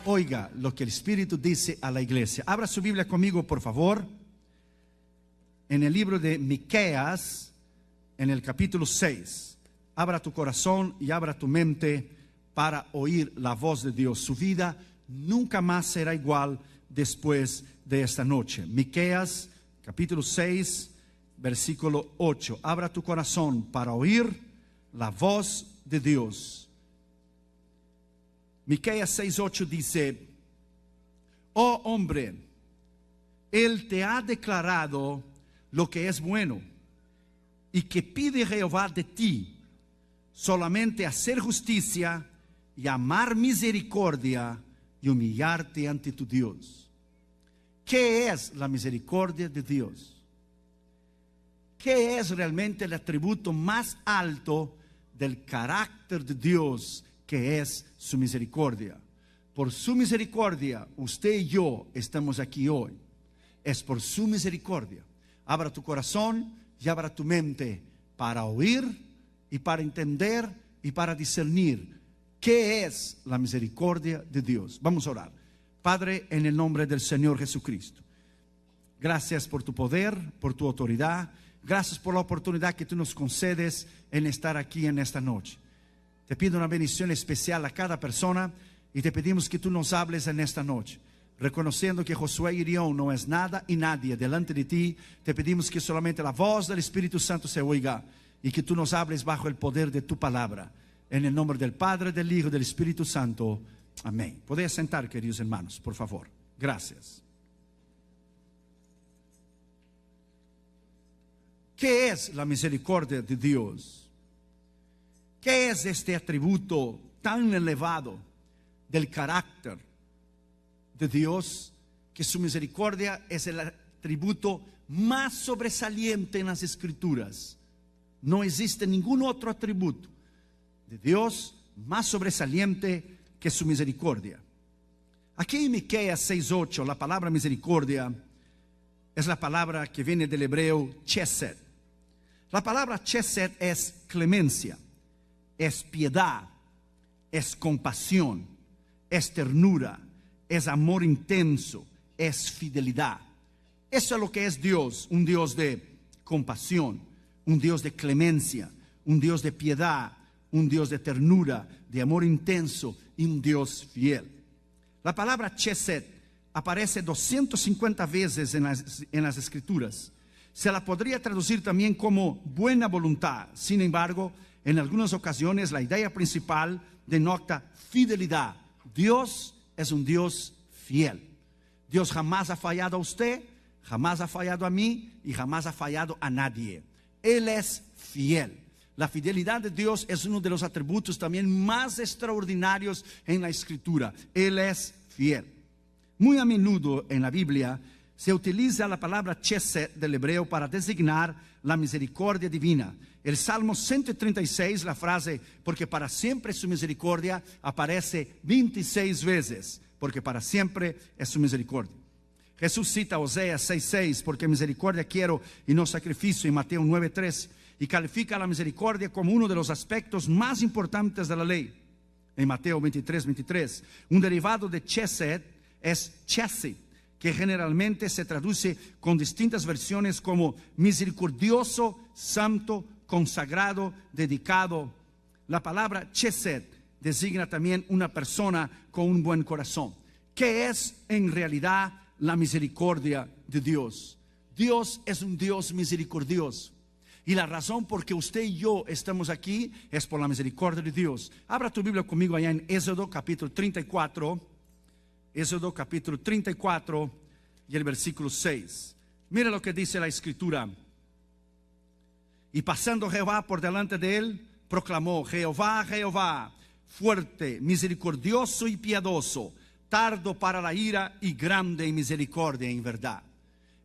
Oiga lo que el Espíritu dice a la iglesia. Abra su Biblia conmigo, por favor, en el libro de Miqueas, en el capítulo 6. Abra tu corazón y abra tu mente para oír la voz de Dios. Su vida nunca más será igual después de esta noche. Miqueas, capítulo 6, versículo 8. Abra tu corazón para oír la voz de Dios. Miqueas 6:8 dice: oh hombre, Él te ha declarado lo que es bueno, y que pide Jehová de ti, solamente hacer justicia y amar misericordia y humillarte ante tu Dios. ¿Qué es la misericordia de Dios? ¿Qué es realmente el atributo más alto del carácter de Dios, que es su misericordia? Por su misericordia, usted y yo estamos aquí hoy. Es por su misericordia. Abra tu corazón y abra tu mente para oír y para entender y para discernir qué es la misericordia de Dios. Vamos a orar. Padre, en el nombre del Señor Jesucristo, gracias por tu poder, por tu autoridad. Gracias por la oportunidad que tú nos concedes en estar aquí en esta noche. Te pido una bendición especial a cada persona y te pedimos que tú nos hables en esta noche. Reconociendo que Josué Irión no es nada y nadie delante de ti, te pedimos que solamente la voz del Espíritu Santo se oiga y que tú nos hables bajo el poder de tu palabra. En el nombre del Padre, del Hijo y del Espíritu Santo. Amén. Podéis sentar, queridos hermanos, por favor. Gracias. ¿Qué es la misericordia de Dios? ¿Qué es este atributo tan elevado del carácter de Dios, que su misericordia es el atributo más sobresaliente en las Escrituras? No existe ningún otro atributo de Dios más sobresaliente que su misericordia. Aquí en Miqueas 6:8, la palabra misericordia es la palabra que viene del hebreo chesed. La palabra chesed es clemencia, es piedad, es compasión, es ternura, es amor intenso, es fidelidad. Eso es lo que es Dios: un Dios de compasión, un Dios de clemencia, un Dios de piedad, un Dios de ternura, de amor intenso y un Dios fiel. La palabra chesed aparece 250 veces en las Escrituras. Se la podría traducir también como buena voluntad. Sin embargo, en algunas ocasiones la idea principal denota fidelidad. Dios es un Dios fiel. Dios jamás ha fallado a usted, jamás ha fallado a mí y jamás ha fallado a nadie. Él es fiel. La fidelidad de Dios es uno de los atributos también más extraordinarios en la Escritura. Él es fiel. Muy a menudo en la Biblia se utiliza la palabra chesed del hebreo para designar la misericordia divina. El Salmo 136, la frase "porque para siempre es su misericordia", aparece 26 veces. Porque para siempre es su misericordia. Jesús cita Oseas 6:6, porque misericordia quiero y no sacrificio, en Mateo 9:3, y califica la misericordia como uno de los aspectos más importantes de la ley, en Mateo 23:23. Un derivado de chesed es chesed, que generalmente se traduce con distintas versiones como misericordioso, santo, consagrado, dedicado. La palabra chesed designa también una persona con un buen corazón. ¿Qué es en realidad la misericordia de Dios? Dios es un Dios misericordioso. Y la razón por que usted y yo estamos aquí es por la misericordia de Dios. Abra tu Biblia conmigo allá en Éxodo capítulo 34. Éxodo capítulo 34 y el versículo 6. Mira lo que dice la Escritura. Y pasando Jehová por delante de él, proclamó: Jehová, Jehová, fuerte, misericordioso y piadoso, tardo para la ira y grande en misericordia y en verdad.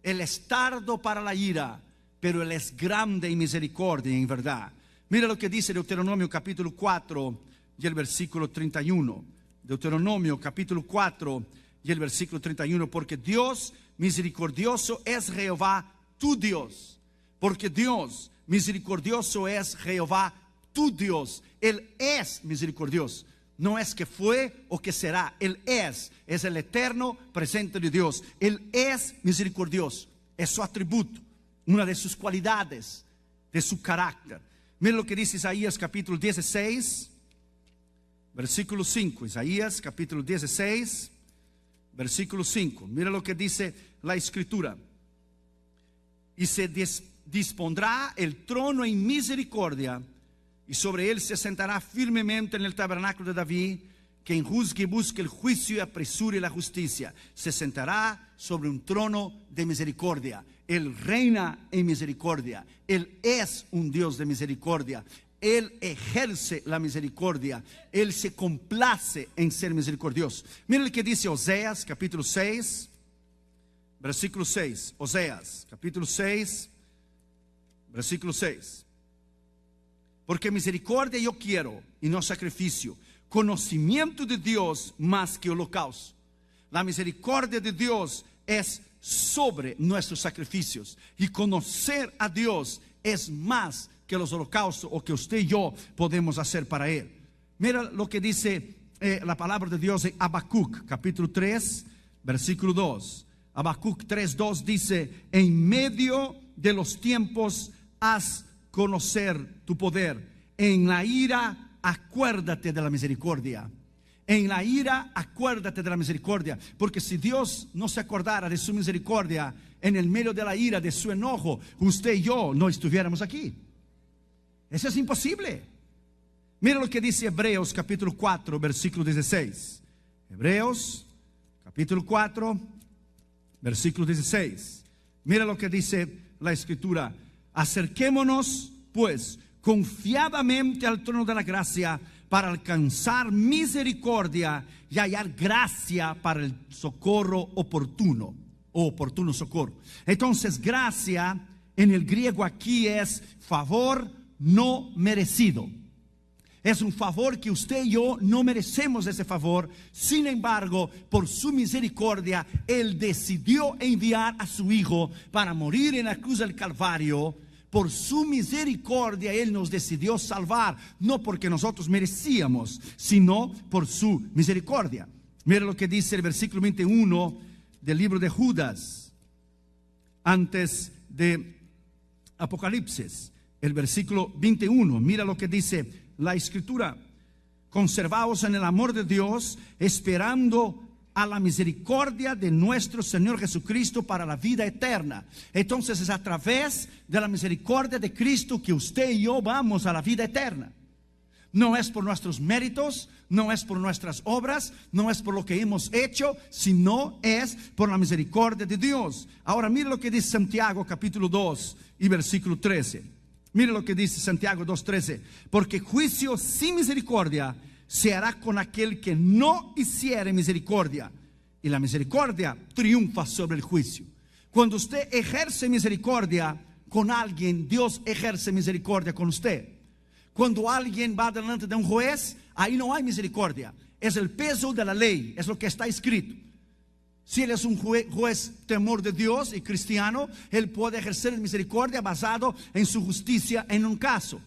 Él es tardo para la ira, pero Él es grande en misericordia y en verdad. Mira lo que dice Deuteronomio capítulo 4 y el versículo 31. Deuteronomio capítulo 4 y el versículo 31. Porque Dios misericordioso es Jehová tu Dios. Porque Dios misericordioso es Jehová tu Dios. Él es misericordioso. No es que fue o que será. Él es el eterno presente de Dios. Él es misericordioso. Es su atributo, una de sus cualidades, de su carácter. Mira lo que dice Isaías capítulo 16, versículo 5. Isaías capítulo 16, versículo 5. Mira lo que dice la escritura. Y se dispondrá el trono en misericordia, y sobre él se sentará firmemente en el tabernáculo de David. Quien juzgue y busque el juicio y apresure la justicia. Se sentará sobre un trono de misericordia. Él reina en misericordia. Él es un Dios de misericordia. Él ejerce la misericordia. Él se complace en ser misericordioso. Mira lo que dice Oseas capítulo 6, versículo 6. Oseas capítulo 6, versículo 6. Porque misericordia yo quiero y no sacrificio, conocimiento de Dios más que holocausto. La misericordia de Dios es sobre nuestros sacrificios, y conocer a Dios es más que los holocaustos o que usted y yo podemos hacer para Él. Mira lo que dice la palabra de Dios en Habacuc capítulo 3, versículo 2. Habacuc 3:2 dice: en medio de los tiempos haz conocer tu poder. En la ira acuérdate de la misericordia. En la ira acuérdate de la misericordia. Porque si Dios no se acordara de su misericordia en el medio de la ira, de su enojo, usted y yo no estuviéramos aquí. Eso es imposible. Mira lo que dice Hebreos capítulo 4, versículo 16. Hebreos capítulo 4, versículo 16. Mira lo que dice la escritura: acerquémonos pues confiadamente al trono de la gracia, para alcanzar misericordia y hallar gracia para el socorro oportuno, o oportuno socorro. Entonces, gracia en el griego aquí es favor no merecido. Es un favor que usted y yo no merecemos ese favor. Sin embargo, por su misericordia, Él decidió enviar a su Hijo para morir en la cruz del Calvario. Por su misericordia Él nos decidió salvar, no porque nosotros merecíamos, sino por su misericordia. Mira lo que dice el versículo 21 del libro de Judas, antes de Apocalipsis. El versículo 21, mira lo que dice la escritura: conservaos en el amor de Dios, esperando a la misericordia de nuestro Señor Jesucristo para la vida eterna. Entonces es a través de la misericordia de Cristo que usted y yo vamos a la vida eterna. No es por nuestros méritos, no es por nuestras obras, no es por lo que hemos hecho, sino es por la misericordia de Dios. Ahora mire lo que dice Santiago capítulo 2 y versículo 13. Mire lo que dice Santiago 2:13. Porque juicio sin misericordia se hará con aquel que no hiciere misericordia, y la misericordia triunfa sobre el juicio. Cuando usted ejerce misericordia con alguien, Dios ejerce misericordia con usted. Cuando alguien va delante de un juez, ahí no hay misericordia. Es el peso de la ley, es lo que está escrito. Si él es un juez temor de Dios y cristiano, él puede ejercer misericordia basado en su justicia en un caso.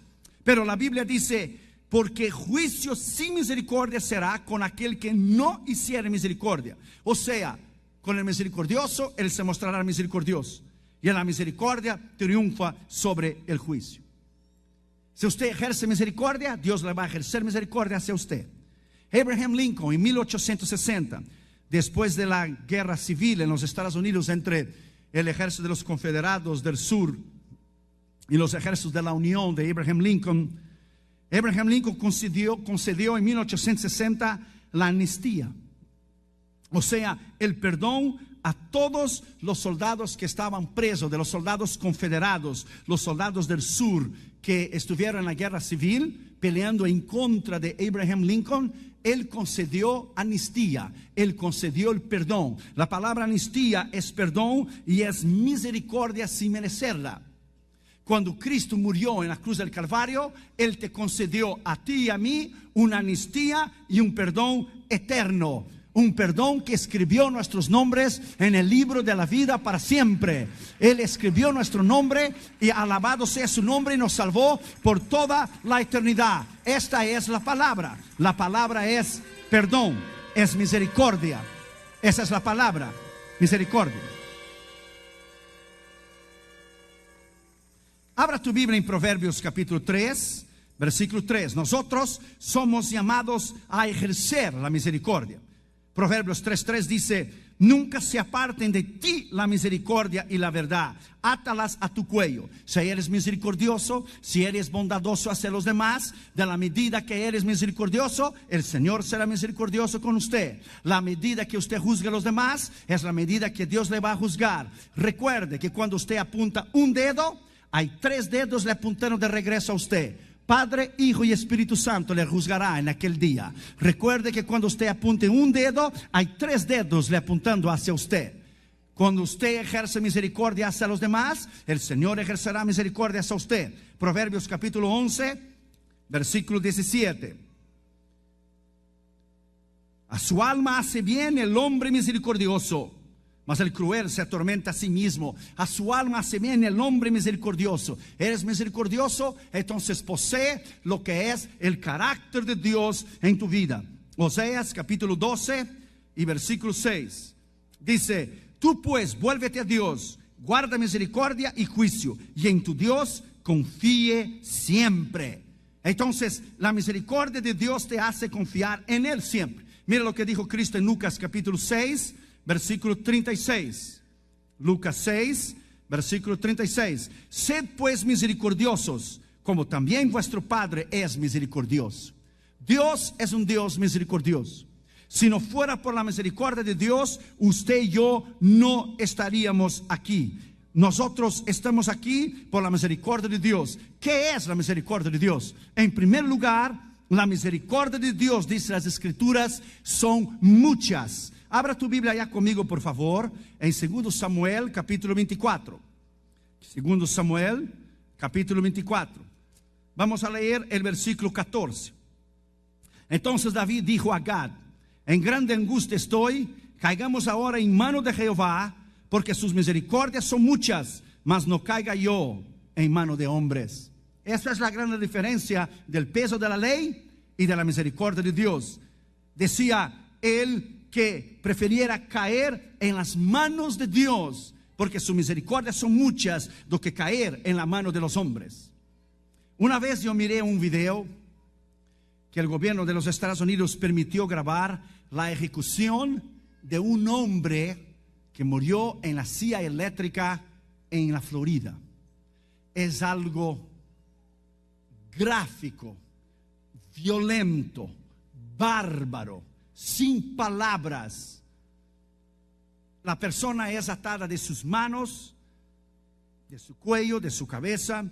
Pero la Biblia dice: porque juicio sin misericordia será con aquel que no hiciere misericordia. O sea, con el misericordioso, Él se mostrará misericordioso, y en la misericordia triunfa sobre el juicio. Si usted ejerce misericordia, Dios le va a ejercer misericordia hacia usted. Abraham Lincoln en 1860, después de la guerra civil en los Estados Unidos entre el ejército de los confederados del sur y los ejércitos de la Unión de Abraham Lincoln concedió en 1860 la amnistía, o sea, el perdón a todos los soldados que estaban presos, de los soldados confederados, los soldados del sur que estuvieron en la guerra civil peleando en contra de Abraham Lincoln. Él concedió amnistía, Él concedió el perdón. La palabra amnistía es perdón y es misericordia sin merecerla. Cuando Cristo murió en la cruz del Calvario, Él te concedió a ti y a mí una amnistía y un perdón eterno. un perdón que escribió nuestros nombres en el libro de la vida para siempre. Él escribió nuestro nombre y alabado sea su nombre y nos salvó por toda la eternidad. Esta es la palabra. La palabra es perdón, es misericordia. Esa es la palabra, misericordia. Abra tu Biblia en Proverbios capítulo 3, versículo 3. Nosotros somos llamados a ejercer la misericordia. Proverbios 3:3 dice: nunca se aparten de ti la misericordia y la verdad, átalas a tu cuello. Si eres misericordioso, si eres bondadoso hacia los demás, de la medida que eres misericordioso, el Señor será misericordioso con usted. La medida que usted juzgue a los demás es la medida que Dios le va a juzgar. Recuerde que cuando usted apunta un dedo, hay 3 dedos le apuntaron de regreso a usted. Padre, Hijo y Espíritu Santo le juzgará en aquel día. Recuerde que cuando usted apunte un dedo, hay 3 dedos le apuntando hacia usted. Cuando usted ejerce misericordia hacia los demás, el Señor ejercerá misericordia hacia usted. Proverbios capítulo 11, versículo 17. A su alma hace bien el hombre misericordioso, mas el cruel se atormenta a sí mismo. A su alma hace bien el hombre misericordioso. Eres misericordioso, entonces posee lo que es el carácter de Dios en tu vida. Oseas capítulo 12 y versículo 6. Dice: tú pues vuélvete a Dios, guarda misericordia y juicio, y en tu Dios confíe siempre. Entonces la misericordia de Dios te hace confiar en Él siempre. Mira lo que dijo Cristo en Lucas capítulo 6, versículo 36. Lucas 6, versículo 36. Sed pues misericordiosos, como también vuestro Padre es misericordioso. Dios es un Dios misericordioso. Si no fuera por la misericordia de Dios, usted y yo no estaríamos aquí. Nosotros estamos aquí por la misericordia de Dios. ¿Qué es la misericordia de Dios? En primer lugar, la misericordia de Dios, dice las Escrituras, son muchas. Abra tu Biblia allá conmigo, por favor, en 2 Samuel, capítulo 24. 2 Samuel, capítulo 24. Vamos a leer el versículo 14. Entonces David dijo a Gad: en grande angustia estoy, caigamos ahora en mano de Jehová, porque sus misericordias son muchas, mas no caiga yo en mano de hombres. Esa es la gran diferencia del peso de la ley y de la misericordia de Dios. Decía él que prefiriera caer en las manos de Dios, porque sus misericordias son muchas, do que caer en la mano de los hombres. Una vez yo miré un video que el gobierno de los Estados Unidos permitió grabar la ejecución de un hombre que murió en la silla eléctrica en la Florida. Es algo gráfico, violento, bárbaro, sin palabras. La persona es atada de sus manos, de su cuello, de su cabeza,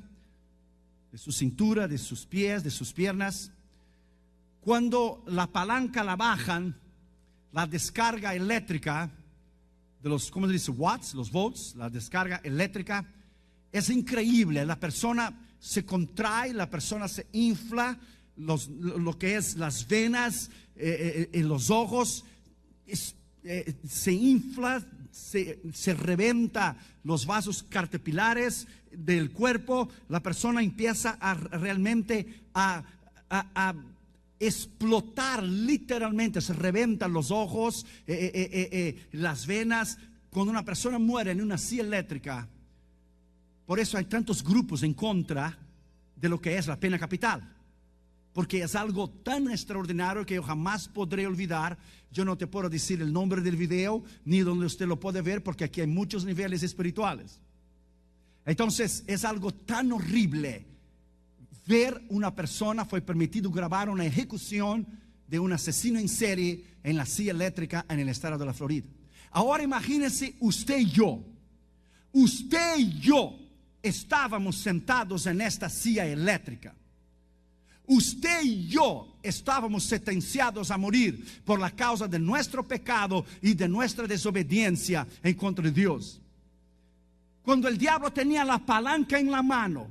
de su cintura, de sus pies, de sus piernas. Cuando la palanca la bajan, la descarga eléctrica de los, ¿cómo se dice? Watts, los volts, la descarga eléctrica es increíble. La persona se contrae, la persona se infla, lo que es las venas en los ojos se infla, se reventa los vasos capilares del cuerpo. La persona empieza a realmente a explotar, literalmente se reventan los ojos, las venas. Cuando una persona muere en una silla eléctrica, por eso hay tantos grupos en contra de lo que es la pena capital, porque es algo tan extraordinario que yo jamás podré olvidar. Yo no te puedo decir el nombre del video ni donde usted lo puede ver, porque aquí hay muchos niveles espirituales. Entonces es algo tan horrible ver una persona. Fue permitido grabar una ejecución de un asesino en serie en la silla eléctrica en el estado de la Florida. Ahora imagínense usted y yo. Usted y yo estábamos sentados en esta silla eléctrica. Usted y yo estábamos sentenciados a morir por la causa de nuestro pecado y de nuestra desobediencia en contra de Dios. Cuando el diablo tenía la palanca en la mano,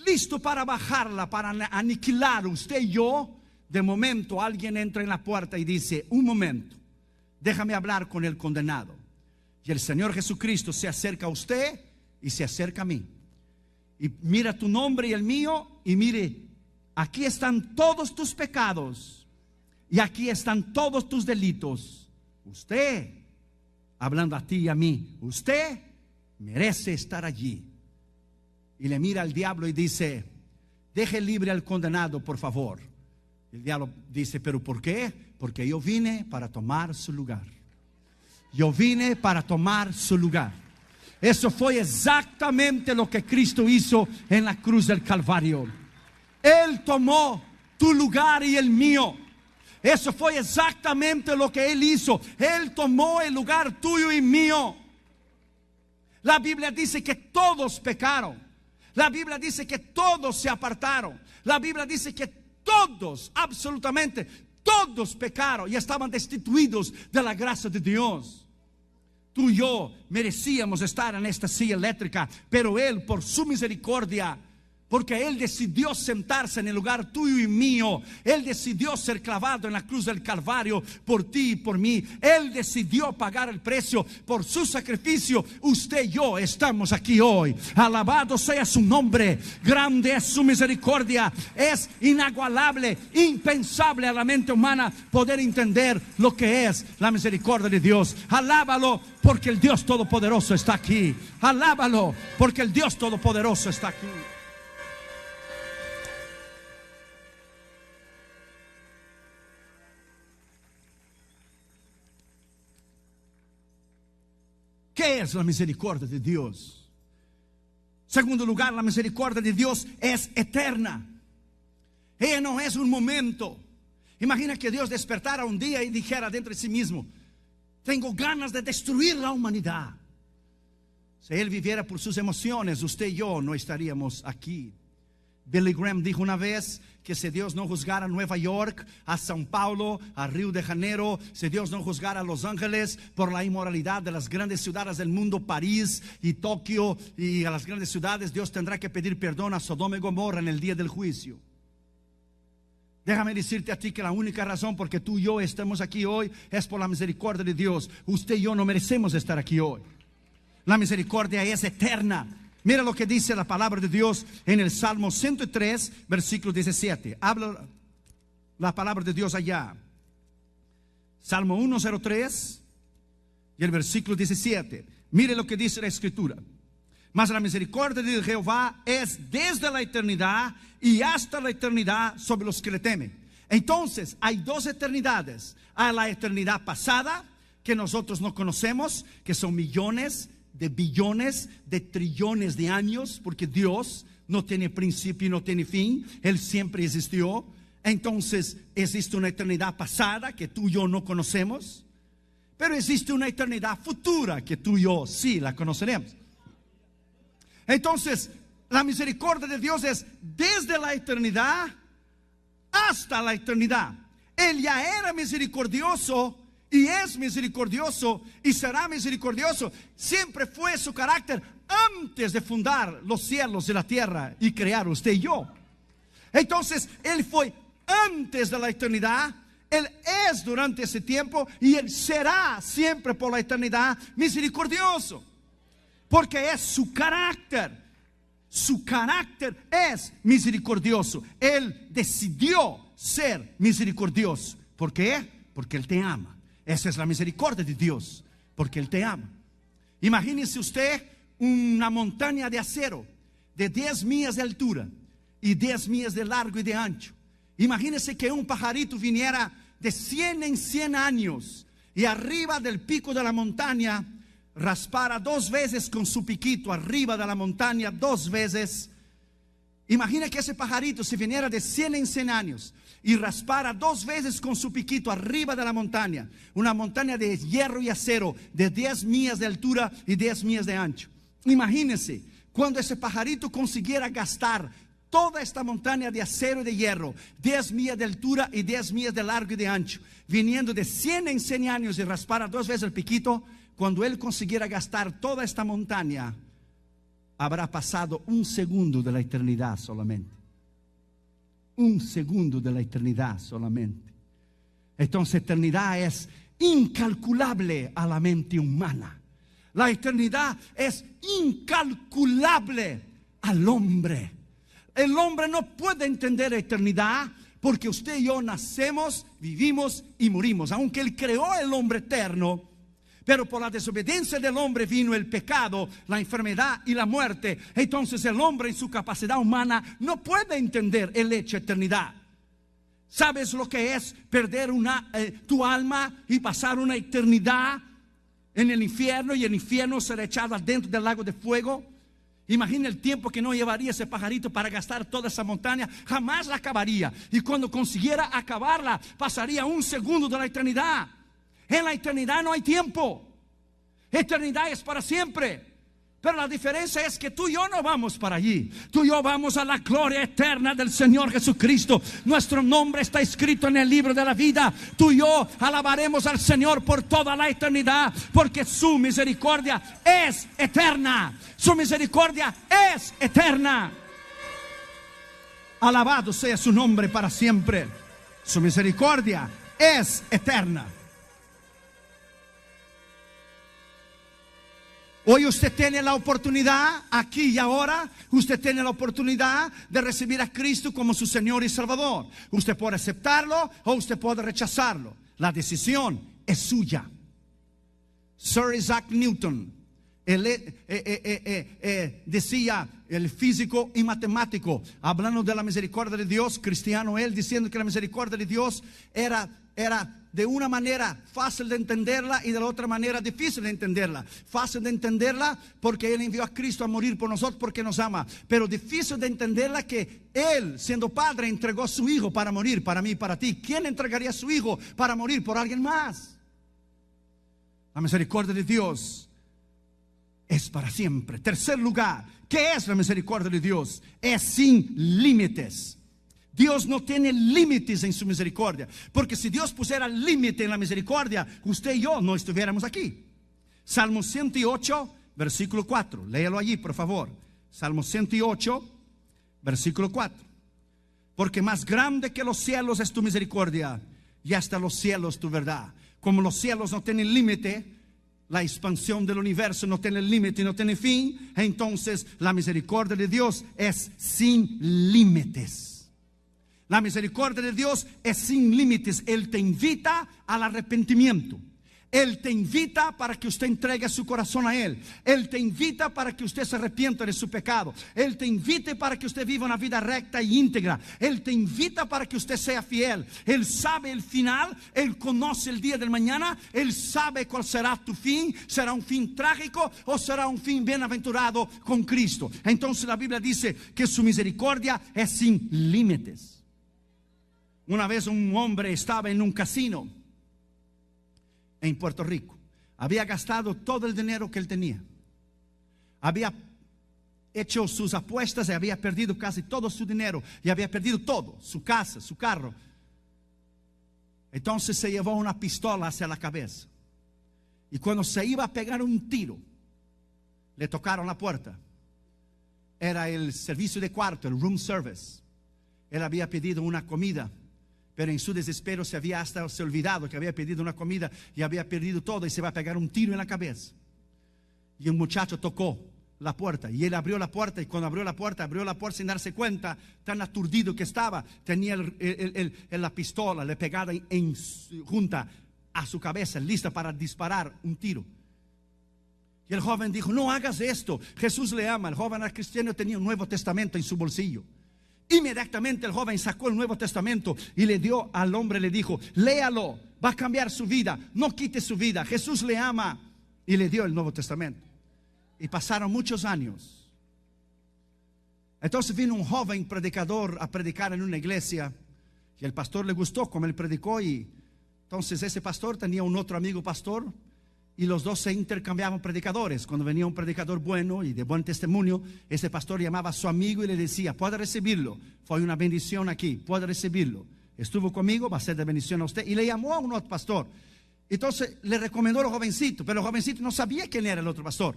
listo para bajarla, para aniquilar usted y yo, de momento alguien entra en la puerta y dice: un momento, déjame hablar con el condenado. Y el Señor Jesucristo se acerca a usted y se acerca a mí. Y mira tu nombre y el mío, y mire, aquí están todos tus pecados y aquí están todos tus delitos. Usted, hablando a ti y a mí, usted merece estar allí. Y le mira al diablo y dice: deje libre al condenado, por favor. El diablo dice: ¿pero por qué? Porque yo vine para tomar su lugar. Yo vine para tomar su lugar. Eso fue exactamente lo que Cristo hizo en la cruz del Calvario. Él tomó tu lugar y el mío. Eso fue exactamente lo que Él hizo. Él tomó el lugar tuyo y mío. La Biblia dice que todos pecaron. La Biblia dice que todos se apartaron. La Biblia dice que todos, absolutamente todos pecaron y estaban destituidos de la gracia de Dios. Tú y yo merecíamos estar en esta silla eléctrica, pero Él, por su misericordia, porque Él decidió sentarse en el lugar tuyo y mío. Él decidió ser clavado en la cruz del Calvario por ti y por mí. Él decidió pagar el precio por su sacrificio. Usted y yo estamos aquí hoy. Alabado sea su nombre. Grande es su misericordia. Es inagualable, impensable a la mente humana poder entender lo que es la misericordia de Dios. Alábalo porque el Dios Todopoderoso está aquí. Alábalo porque el Dios Todopoderoso está aquí. ¿Qué es la misericordia de Dios? Segundo lugar, la misericordia de Dios es eterna. Ella no es un momento. Imagina que Dios despertara un día y dijera dentro de sí mismo: tengo ganas de destruir la humanidad. Si Él viviera por sus emociones, usted y yo no estaríamos aquí. Billy Graham dijo una vez que si Dios no juzgara a Nueva York, a São Paulo, a Río de Janeiro, si Dios no juzgara a Los Ángeles por la inmoralidad de las grandes ciudades del mundo, París y Tokio y a las grandes ciudades, Dios tendrá que pedir perdón a Sodoma y Gomorra en el día del juicio. Déjame decirte a ti que la única razón por que tú y yo estamos aquí hoy es por la misericordia de Dios. Usted y yo no merecemos estar aquí hoy. La misericordia es eterna. Mira lo que dice la palabra de Dios en el Salmo 103, versículo 17. Habla la palabra de Dios allá. Salmo 103 y el versículo 17. Mire lo que dice la Escritura. Mas la misericordia de Jehová es desde la eternidad y hasta la eternidad sobre los que le temen. Entonces hay dos eternidades. Hay la eternidad pasada, que nosotros no conocemos, que son millones de billones, de trillones de años, porque Dios no tiene principio y no tiene fin. Él siempre existió. Entonces existe una eternidad pasada que tú y yo no conocemos, pero existe una eternidad futura que tú y yo sí la conoceremos. Entonces la misericordia de Dios es desde la eternidad hasta la eternidad. Él ya era misericordioso y es misericordioso y será misericordioso. Siempre fue su carácter antes de fundar los cielos y la tierra y crear usted y yo. Entonces Él fue antes de la eternidad, Él es durante ese tiempo y Él será siempre por la eternidad misericordioso, porque es su carácter. Su carácter es misericordioso. Él decidió ser misericordioso. ¿Por qué? Porque Él te ama. Esa es la misericordia de Dios, porque Él te ama. Imagínese usted una montaña de acero de 10 millas de altura y 10 millas de largo y de ancho. Imagínese que un pajarito viniera de 100 en 100 años y arriba del pico de la montaña raspara 2 veces con su piquito arriba de la montaña, 2 veces. Imagina que ese pajarito, si viniera de 100 en 100 años y raspara 2 veces con su piquito arriba de la montaña, una montaña de hierro y acero de 10 millas de altura y 10 millas de ancho. Imagínense cuando ese pajarito consiguiera gastar toda esta montaña de acero y de hierro, 10 millas de altura y 10 millas de largo y de ancho, viniendo de 100 en 100 años y raspara 2 veces el piquito. Cuando él consiguiera gastar toda esta montaña, habrá pasado 1 segundo de la eternidad solamente. un segundo de la eternidad solamente. Entonces, eternidad es incalculable a la mente humana. La eternidad es incalculable al hombre. El hombre no puede entender la eternidad porque usted y yo nacemos, vivimos y morimos. Aunque Él creó el hombre eterno, pero por la desobediencia del hombre vino el pecado, la enfermedad y la muerte. Entonces el hombre en su capacidad humana no puede entender el hecho de eternidad. ¿Sabes lo que es perder tu alma y pasar una eternidad en el infierno y el infierno ser echado dentro del lago de fuego? Imagina el tiempo que no llevaría ese pajarito para gastar toda esa montaña. Jamás la acabaría. Y cuando consiguiera acabarla, pasaría un segundo de la eternidad. En la eternidad no hay tiempo. Eternidad es para siempre. Pero la diferencia es que tú y yo no vamos para allí. Tú y yo vamos a la gloria eterna del Señor Jesucristo. Nuestro nombre está escrito en el libro de la vida. Tú y yo alabaremos al Señor por toda la eternidad, porque su misericordia es eterna. Su misericordia es eterna. Alabado sea su nombre para siempre. Su misericordia es eterna. Hoy usted tiene la oportunidad, aquí y ahora, usted tiene la oportunidad de recibir a Cristo como su Señor y Salvador. Usted puede aceptarlo o usted puede rechazarlo. La decisión es suya. Sir Isaac Newton decía, el físico y matemático, hablando de la misericordia de Dios, cristiano él, diciendo que la misericordia de Dios era de una manera fácil de entenderla y de la otra manera difícil de entenderla. Fácil de entenderla porque Él envió a Cristo a morir por nosotros porque nos ama. Pero difícil de entenderla que Él, siendo Padre, entregó a su Hijo para morir para mí y para ti. ¿Quién entregaría a su Hijo para morir por alguien más? La misericordia de Dios es para siempre. Tercer lugar, ¿qué es la misericordia de Dios? Es sin límites. Dios no tiene límites en su misericordia, porque si Dios pusiera límite en la misericordia, usted y yo no estuviéramos aquí. Salmo 108, versículo 4, léalo allí por favor. Salmo 108, versículo 4. Porque más grande que los cielos es tu misericordia, y hasta los cielos tu verdad. Como los cielos no tienen límite, la expansión del universo no tiene límite, no tiene fin, entonces la misericordia de Dios es sin límites. La misericordia de Dios es sin límites. Él te invita al arrepentimiento. Él te invita para que usted entregue su corazón a Él. Él te invita para que usted se arrepienta de su pecado. Él te invita para que usted viva una vida recta y íntegra. Él te invita para que usted sea fiel. Él sabe el final. Él conoce el día del mañana. Él sabe cuál será tu fin. ¿Será un fin trágico o será un fin bienaventurado con Cristo? Entonces la Biblia dice que su misericordia es sin límites. Una vez un hombre estaba en un casino en Puerto Rico. Había gastado todo el dinero que él tenía. Había hecho sus apuestas y había perdido casi todo su dinero. Y había perdido todo, su casa, su carro. Entonces se llevó una pistola hacia la cabeza. Y cuando se iba a pegar un tiro, le tocaron la puerta. Era el servicio de cuarto, el room service. Él había pedido una comida, pero en su desespero se había hasta olvidado que había pedido una comida y había perdido todo y se va a pegar un tiro en la cabeza. Y un muchacho tocó la puerta y él abrió la puerta, y cuando abrió la puerta sin darse cuenta, tan aturdido que estaba, tenía la pistola le pegada junta a su cabeza, lista para disparar un tiro. Y el joven dijo: no hagas esto, Jesús le ama. El joven era cristiano, tenía un Nuevo Testamento en su bolsillo. Inmediatamente el joven sacó el Nuevo Testamento y le dio al hombre, le dijo: léalo, va a cambiar su vida, no quite su vida, Jesús le ama. Y le dio el Nuevo Testamento. Y pasaron muchos años. Entonces vino un joven predicador a predicar en una iglesia, y el pastor le gustó como él predicó, y entonces ese pastor tenía un otro amigo pastor, y los dos se intercambiaban predicadores. Cuando venía un predicador bueno y de buen testimonio, ese pastor llamaba a su amigo y le decía: puede recibirlo, fue una bendición aquí, puede recibirlo, estuvo conmigo, va a ser de bendición a usted. Y le llamó a un otro pastor. Entonces le recomendó al jovencito, pero el jovencito no sabía quién era el otro pastor.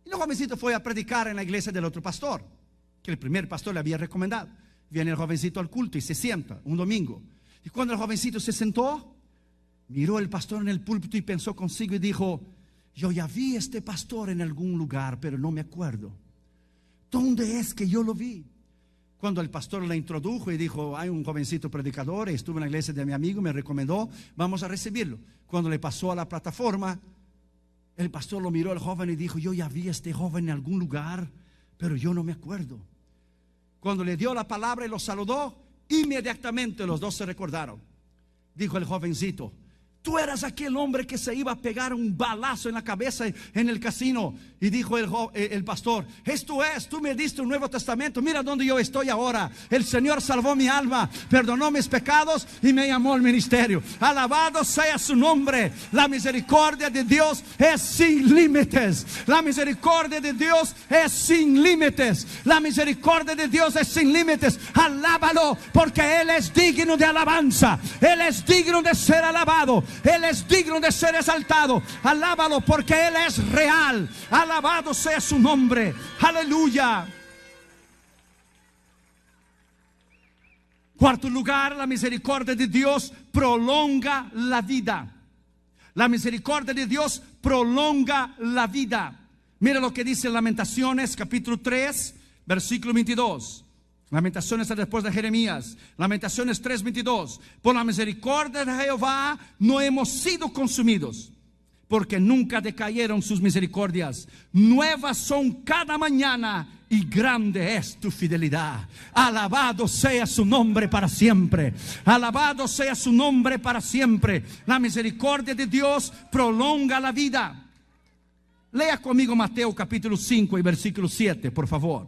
Y el jovencito fue a predicar en la iglesia del otro pastor, que el primer pastor le había recomendado. viene el jovencito al culto y se sienta un domingo. Y cuando el jovencito se sentó, miró el pastor en el púlpito y pensó consigo y dijo: yo ya vi a este pastor en algún lugar, pero no me acuerdo. ¿Dónde es que yo lo vi? Cuando el pastor le introdujo y dijo: hay un jovencito predicador, estuve en la iglesia de mi amigo, me recomendó, vamos a recibirlo. Cuando le pasó a la plataforma, el pastor lo miró al joven y dijo: yo ya vi a este joven en algún lugar, pero yo no me acuerdo. Cuando le dio la palabra y lo saludó, inmediatamente los dos se recordaron. Dijo el jovencito: tú eras aquel hombre que se iba a pegar un balazo en la cabeza en el casino. Y dijo el pastor: esto es, tú me diste un Nuevo Testamento, mira donde yo estoy ahora. El Señor salvó mi alma, perdonó mis pecados y me llamó al ministerio. Alabado sea su nombre. La misericordia de Dios es sin límites. La misericordia de Dios es sin límites. La misericordia de Dios es sin límites. Alábalo, porque Él es digno de alabanza. Él es digno de ser alabado. Él es digno de ser exaltado. Alábalo, porque Él es real. Alabado sea su nombre. Aleluya. Cuarto lugar, la misericordia de Dios prolonga la vida. La misericordia de Dios prolonga la vida. Mira lo que dice Lamentaciones capítulo 3 versículo 22. Lamentaciones después de Jeremías. Lamentaciones 3:22. Por la misericordia de Jehová no hemos sido consumidos, porque nunca decayeron sus misericordias. Nuevas son cada mañana, y grande es tu fidelidad. Alabado sea su nombre para siempre. Alabado sea su nombre para siempre. La misericordia de Dios prolonga la vida. Lea conmigo Mateo capítulo 5 y versículo 7, por favor.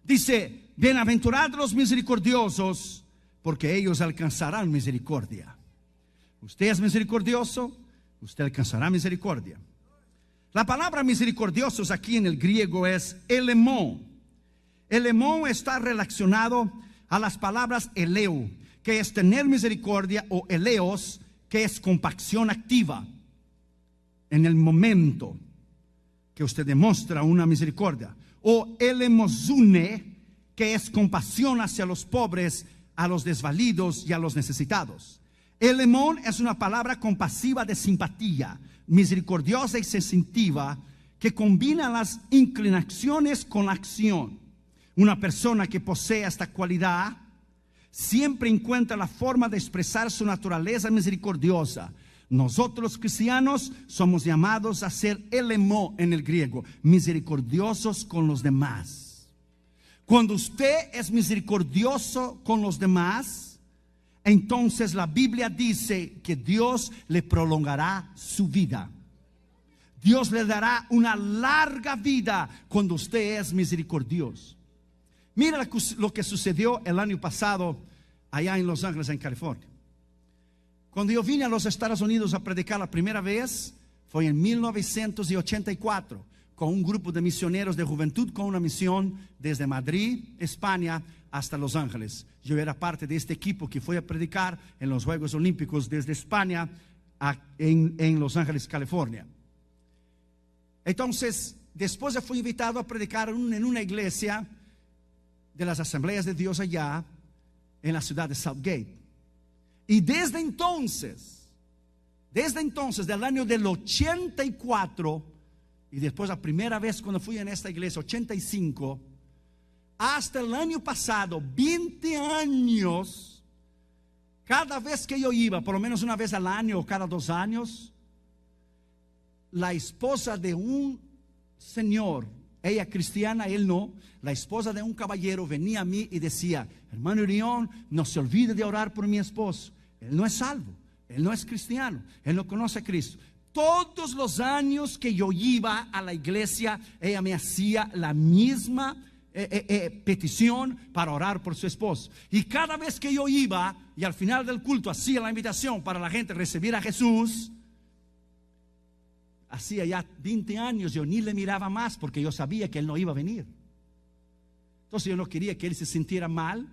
Dice: bienaventurados los misericordiosos, porque ellos alcanzarán misericordia. Usted es misericordioso, usted alcanzará misericordia. La palabra misericordiosos aquí en el griego es elemón. Elemón está relacionado a las palabras eleu, que es tener misericordia, o eleos, que es compasión activa. En el momento que usted demuestra una misericordia. O elemosune, que es compasión hacia los pobres, a los desvalidos y a los necesitados. Elemón es una palabra compasiva de simpatía, misericordiosa y sensitiva, que combina las inclinaciones con la acción. Una persona que posee esta cualidad siempre encuentra la forma de expresar su naturaleza misericordiosa. Nosotros los cristianos somos llamados a ser elemo en el griego, misericordiosos con los demás. Cuando usted es misericordioso con los demás, entonces la Biblia dice que Dios le prolongará su vida. Dios le dará una larga vida cuando usted es misericordioso. Mira lo que sucedió el año pasado allá en Los Ángeles, en California. Cuando yo vine a los Estados Unidos a predicar la primera vez, fue en 1984, con un grupo de misioneros de juventud, con una misión desde Madrid, España, hasta Los Ángeles. Yo era parte de este equipo que fue a predicar en los Juegos Olímpicos desde España en Los Ángeles, California. Entonces, después fui invitado a predicar en una iglesia de las Asambleas de Dios allá en la ciudad de Southgate. Y desde entonces, del año del 84, y después la primera vez cuando fui en esta iglesia, 85, hasta el año pasado, 20 años, cada vez que yo iba, por lo menos una vez al año o cada 2 años, la esposa de un señor, ella cristiana, él no, la esposa de un caballero venía a mí y decía: hermano Irión, no se olvide de orar por mi esposo. Él no es salvo, él no es cristiano, él no conoce a Cristo. Todos los años que yo iba a la iglesia, ella me hacía la misma petición para orar por su esposo. Y cada vez que yo iba y al final del culto hacía la invitación para la gente recibir a Jesús, hacía ya 20 años yo ni le miraba más, porque yo sabía que él no iba a venir. Entonces yo no quería que él se sintiera mal,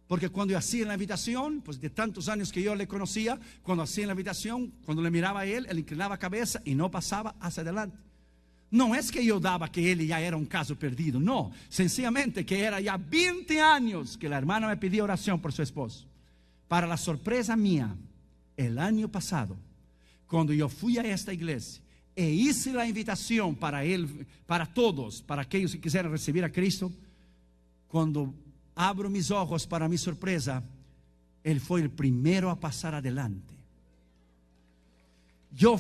porque cuando yo hacía la invitación, pues de tantos años que yo le conocía, cuando hacía la invitación, cuando le miraba a él, él inclinaba cabeza y no pasaba hacia adelante. No es que yo daba que él ya era un caso perdido, no, sencillamente que era ya 20 años que la hermana me pedía oración por su esposo. Para la sorpresa mía, el año pasado, cuando yo fui a esta iglesia e hice la invitación para él, para todos, para aquellos que quisieran recibir a Cristo, cuando abro mis ojos, para mi sorpresa, él fue el primero a pasar adelante. Yo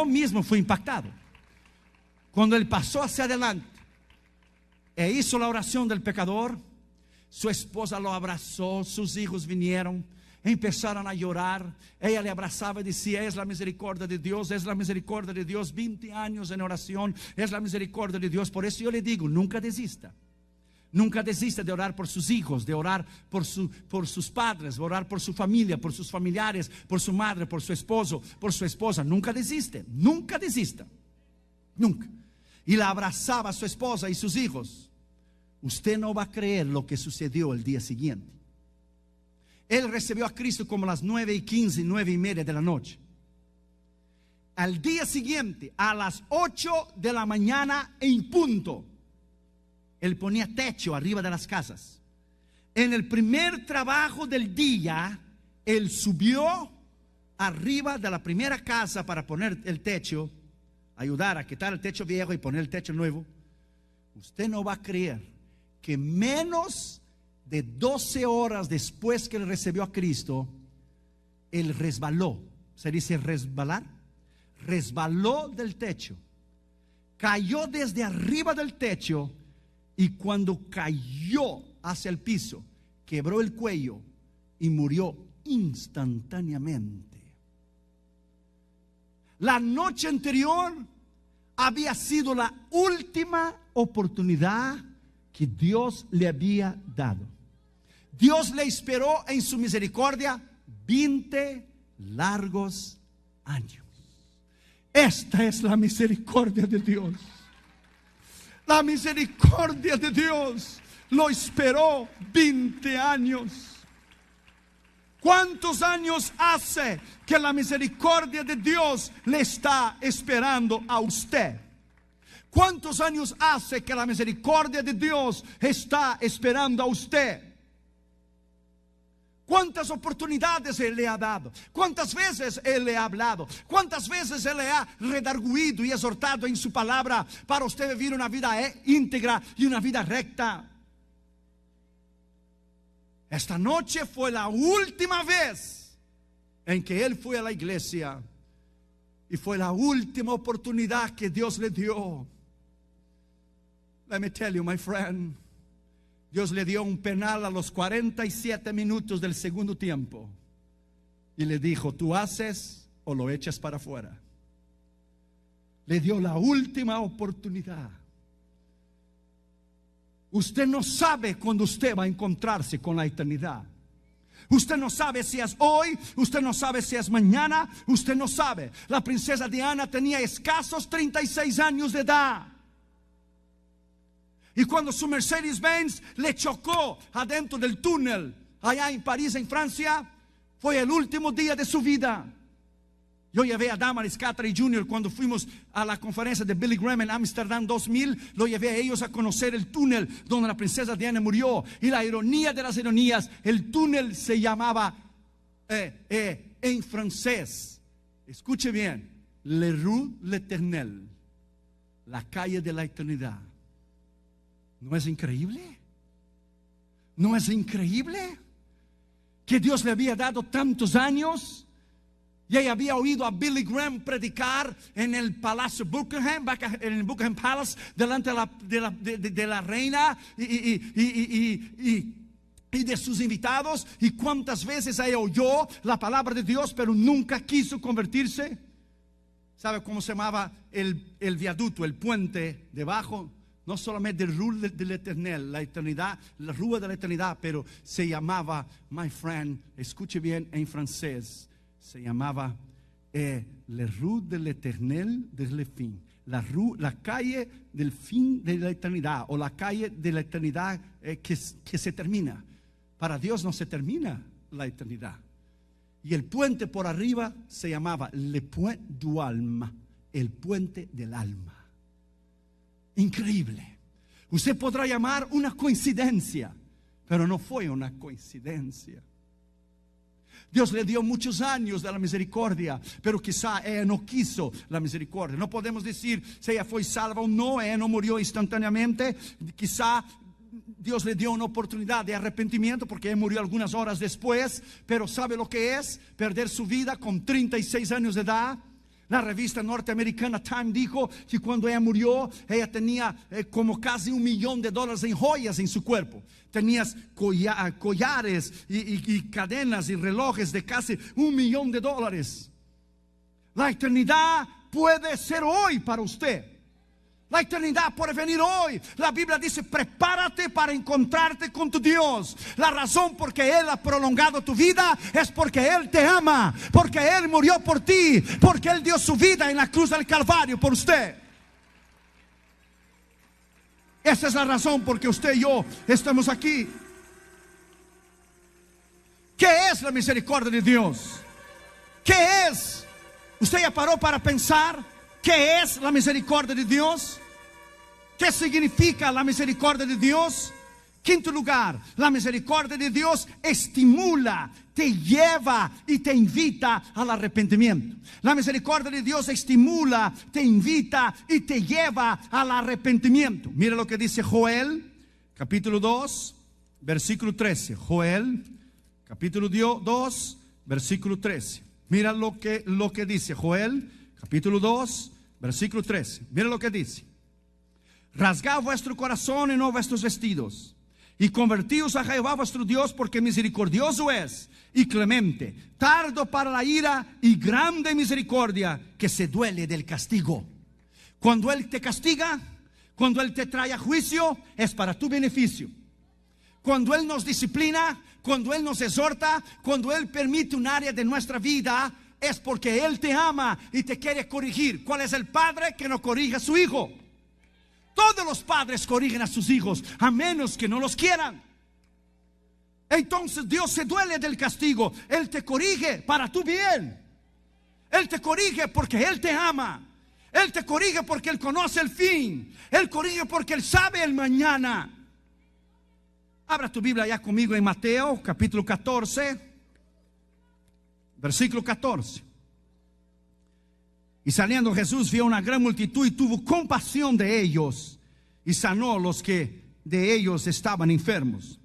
mismo fui impactado. Cuando él pasó hacia adelante e hizo la oración del pecador, su esposa lo abrazó, sus hijos vinieron, empezaron a llorar. Ella le abrazaba y decía: es la misericordia de Dios, es la misericordia de Dios. 20 años en oración, es la misericordia de Dios. Por eso yo le digo, nunca desista. Nunca desista de orar por sus hijos, de orar por sus padres, de orar por su familia, por sus familiares, por su madre, por su esposo, por su esposa. Nunca desiste, nunca desista, nunca. Y la abrazaba a su esposa y sus hijos. Usted no va a creer lo que sucedió el día siguiente. Él recibió a Cristo como a las 9:15, 9:30 de la noche. Al día siguiente, a las 8 de la mañana en punto, él ponía techo arriba de las casas. En el primer trabajo del día, él subió arriba de la primera casa para poner el techo, ayudar a quitar el techo viejo y poner el techo nuevo. Usted no va a creer que menos de 12 horas después que él recibió a Cristo, él resbaló. ¿Se dice resbalar? Resbaló del techo, cayó desde arriba del techo, y cuando cayó hacia el piso, quebró el cuello y murió instantáneamente. La noche anterior había sido la última oportunidad que Dios le había dado. Dios le esperó en su misericordia 20 largos años. Esta es la misericordia de Dios. La misericordia de Dios lo esperó 20 años. ¿Cuántos años hace que la misericordia de Dios le está esperando a usted? ¿Cuántos años hace que la misericordia de Dios está esperando a usted? ¿Cuántas oportunidades Él le ha dado? ¿Cuántas veces Él le ha hablado? ¿Cuántas veces Él le ha redarguido y exhortado en su palabra para usted vivir una vida íntegra y una vida recta? Esta noche fue la última vez en que Él fue a la iglesia, y fue la última oportunidad que Dios le dio. Let me tell you, my friend, Dios le dio un penal a los 47 minutos del segundo tiempo y le dijo: tú haces o lo echas para afuera. Le dio la última oportunidad. Usted no sabe cuándo usted va a encontrarse con la eternidad. Usted no sabe si es hoy, usted no sabe si es mañana, usted no sabe. La princesa Diana tenía escasos 36 años de edad. Y cuando su Mercedes-Benz le chocó adentro del túnel allá en París, en Francia, fue el último día de su vida. Yo llevé a Damaris Carteret Jr. cuando fuimos a la conferencia de Billy Graham en Amsterdam 2000. Lo llevé a ellos a conocer el túnel donde la princesa Diana murió. Y la ironía de las ironías, el túnel se llamaba en francés, escuche bien, Le Rue de l'Éternel, la calle de la eternidad. ¿No es increíble? ¿No es increíble que Dios le había dado tantos años? Y ella había oído a Billy Graham predicar en el Palacio Buckingham, en el Buckingham Palace, delante de la reina y de sus invitados. Y cuántas veces ella oyó la palabra de Dios, pero nunca quiso convertirse. ¿Sabe cómo se llamaba el viaducto, el puente debajo? No solamente el Rue de l'Éternel, la eternidad, la Rue de la eternidad, pero se llamaba, my friend, escuche bien en francés, se llamaba Le Rue de l'Éternel de le fin, la calle del fin de la eternidad, o la calle de la eternidad que se termina. Para Dios no se termina la eternidad. Y el puente por arriba se llamaba Le Point du Alma, el puente del alma. increíble. Usted podrá llamar una coincidencia, pero no fue una coincidencia. Dios le dio muchos años de la misericordia, pero quizá ella no quiso la misericordia. No podemos decir si ella fue salva o no. Ella no murió instantáneamente. Quizá Dios le dio una oportunidad de arrepentimiento porque ella murió algunas horas después. Pero ¿sabe lo que es? Perder su vida con 36 años de edad. La revista norteamericana Time dijo que cuando ella murió, ella tenía como casi $1 millón en joyas en su cuerpo. Tenías collares y cadenas y relojes de casi $1 millón. La eternidad puede ser hoy para usted. La eternidad puede venir hoy. La Biblia dice: prepárate para encontrarte con tu Dios. La razón por que Él ha prolongado tu vida es porque Él te ama, porque Él murió por ti, porque Él dio su vida en la cruz del Calvario por usted. Esa es la razón por que usted y yo estamos aquí. ¿Qué es la misericordia de Dios? ¿Qué es? ¿Usted ya paró para pensar qué es la misericordia de Dios? ¿Qué significa la misericordia de Dios? Quinto lugar, la misericordia de Dios estimula, te lleva y te invita al arrepentimiento. La misericordia de Dios estimula, te invita y te lleva al arrepentimiento. Mira lo que dice Joel, capítulo 2, versículo 13. Joel, capítulo 2, versículo 13. Mira lo que dice Joel, capítulo 2, versículo 13. Mira lo que dice: rasgad vuestro corazón y no vuestros vestidos, y convertíos a Jehová vuestro Dios, porque misericordioso es y clemente, tardo para la ira y grande misericordia, que se duele del castigo. Cuando Él te castiga, cuando Él te trae a juicio, es para tu beneficio. Cuando Él nos disciplina, cuando Él nos exhorta, cuando Él permite un área de nuestra vida, es porque Él te ama y te quiere corregir. ¿Cuál es el padre que no corrige a su hijo? Todos los padres corrigen a sus hijos, a menos que no los quieran. Entonces Dios se duele del castigo. Él te corrige para tu bien. Él te corrige porque Él te ama. Él te corrige porque Él conoce el fin. Él corrige porque Él sabe el mañana. Abra tu Biblia ya conmigo en Mateo capítulo 14, versículo 14. Y saliendo Jesús vio una gran multitud y tuvo compasión de ellos y sanó los que de ellos estaban enfermos.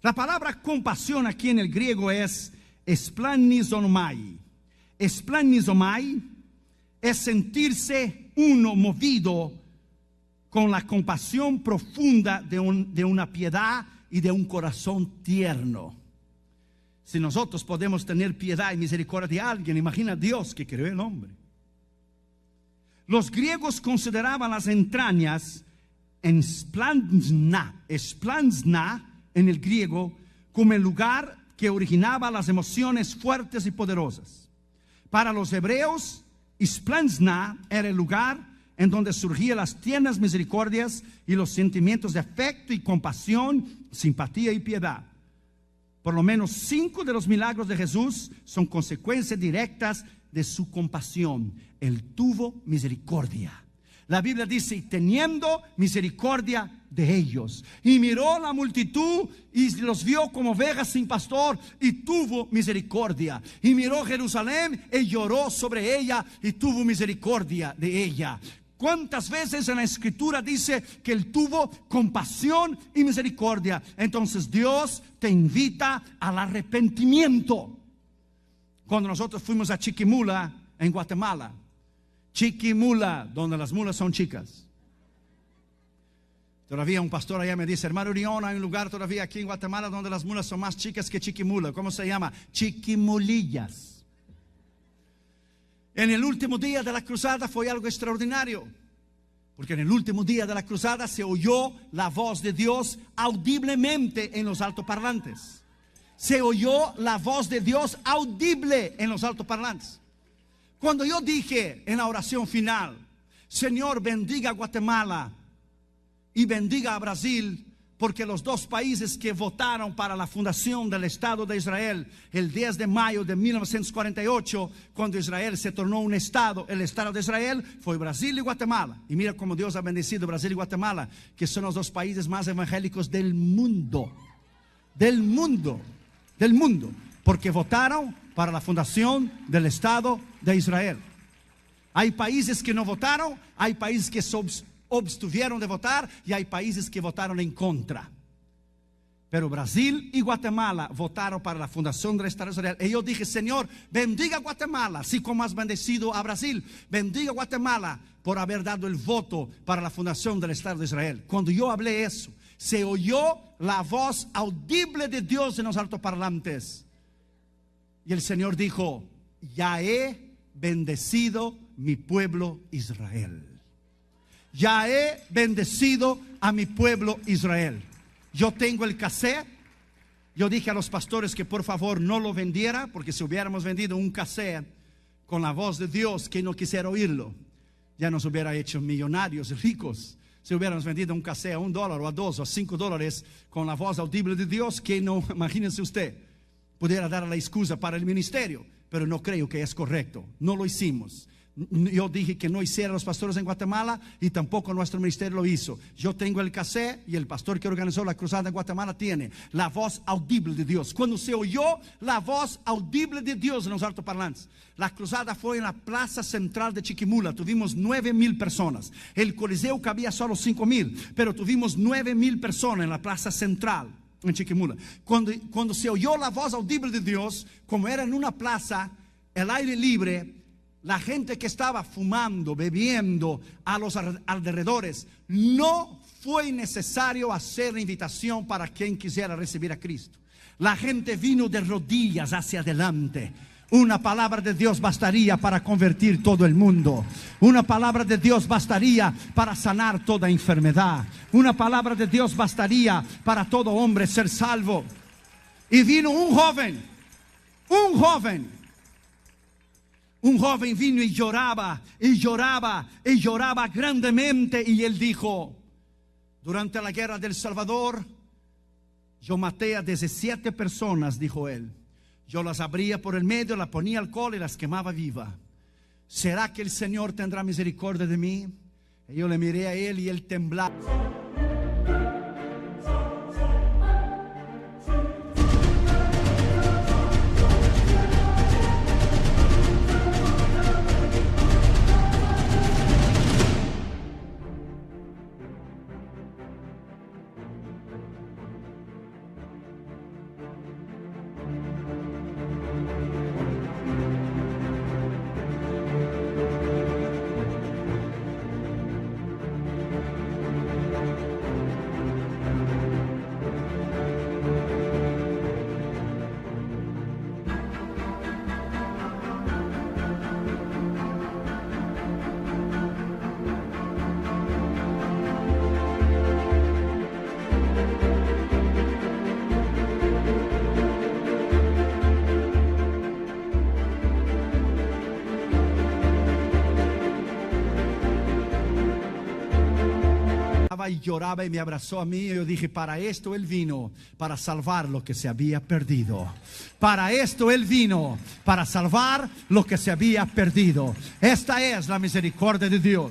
La palabra compasión aquí en el griego es esplanizomai. Esplanizomai es sentirse uno movido con la compasión profunda de una piedad y de un corazón tierno. Si nosotros podemos tener piedad y misericordia de alguien, imagina a Dios que creó el hombre. Los griegos consideraban las entrañas en splansna en el griego como el lugar que originaba las emociones fuertes y poderosas. Para los hebreos, splansna era el lugar en donde surgían las tiernas misericordias y los sentimientos de afecto y compasión, simpatía y piedad. Por lo menos 5 de los milagros de Jesús son consecuencias directas de su compasión. Él tuvo misericordia. La Biblia dice: y teniendo misericordia de ellos, y miró la multitud y los vio como ovejas sin pastor, y tuvo misericordia. Y miró Jerusalén y lloró sobre ella, y tuvo misericordia de ella. ¿Cuántas veces en la Escritura dice que Él tuvo compasión y misericordia? Entonces Dios te invita al arrepentimiento. Cuando nosotros fuimos a Chiquimula, en Guatemala, Chiquimula, donde las mulas son chicas. Todavía un pastor allá me dice: hermano Urión, hay un lugar todavía aquí en Guatemala donde las mulas son más chicas que Chiquimula. ¿Cómo se llama? Chiquimulillas. En el último día de la cruzada fue algo extraordinario, porque en el último día de la cruzada se oyó la voz de Dios audiblemente en los altoparlantes. Se oyó la voz de Dios audible en los altoparlantes. Cuando yo dije en la oración final: Señor, bendiga a Guatemala y bendiga a Brasil, porque los dos países que votaron para la fundación del Estado de Israel el 10 de mayo de 1948, cuando Israel se tornó un Estado, el Estado de Israel, fue Brasil y Guatemala. Y mira cómo Dios ha bendecido Brasil y Guatemala, que son los dos países más evangélicos del mundo. Del mundo, porque votaron para la fundación del Estado de Israel. Hay países que no votaron, hay países que abstuvieron de votar y hay países que votaron en contra. Pero Brasil y Guatemala votaron para la fundación del Estado de Israel. Y yo dije: Señor, bendiga Guatemala, así como has bendecido a Brasil. Bendiga Guatemala por haber dado el voto para la fundación del Estado de Israel. Cuando yo hablé eso, se oyó la voz audible de Dios en los altoparlantes. Y el Señor dijo: ya he bendecido mi pueblo Israel. Ya he bendecido a mi pueblo Israel. Yo tengo el cassette. Yo dije a los pastores que por favor no lo vendiera, porque si hubiéramos vendido un cassette con la voz de Dios, que no quisiera oírlo, ya nos hubiera hecho millonarios, ricos. Si hubiéramos vendido un cassette a $1 o a $2 o a $5 con la voz audible de Dios, que no, imagínense usted, pudiera dar la excusa para el ministerio. Pero no creo que es correcto. No lo hicimos. Yo dije que no hiciera los pastores en Guatemala y tampoco nuestro ministerio lo hizo. Yo tengo el cassette y el pastor que organizó la cruzada en Guatemala tiene la voz audible de Dios. Cuando se oyó la voz audible de Dios en los altoparlantes, la cruzada fue en la plaza central de Chiquimula. Tuvimos 9,000 personas. El Coliseo cabía solo 5,000, pero tuvimos 9,000 personas en la plaza central en Chiquimula. Cuando se oyó la voz audible de Dios, como era en una plaza, el aire libre, la gente que estaba fumando, bebiendo a los alrededores, no fue necesario hacer la invitación para quien quisiera recibir a Cristo. La gente vino de rodillas hacia adelante. Una palabra de Dios bastaría para convertir todo el mundo. Una palabra de Dios bastaría para sanar toda enfermedad. Una palabra de Dios bastaría para todo hombre ser salvo. Y vino un joven vino y lloraba, y lloraba, y lloraba grandemente. Y él dijo: durante la guerra del Salvador, yo maté a 17 personas, dijo él. Yo las abría por el medio, las ponía alcohol y las quemaba viva. ¿Será que el Señor tendrá misericordia de mí? Y yo le miré a él y él temblaba. Y lloraba y me abrazó a mí. Y yo dije: para esto él vino, para salvar lo que se había perdido. Para esto él vino, para salvar lo que se había perdido. Esta es la misericordia de Dios.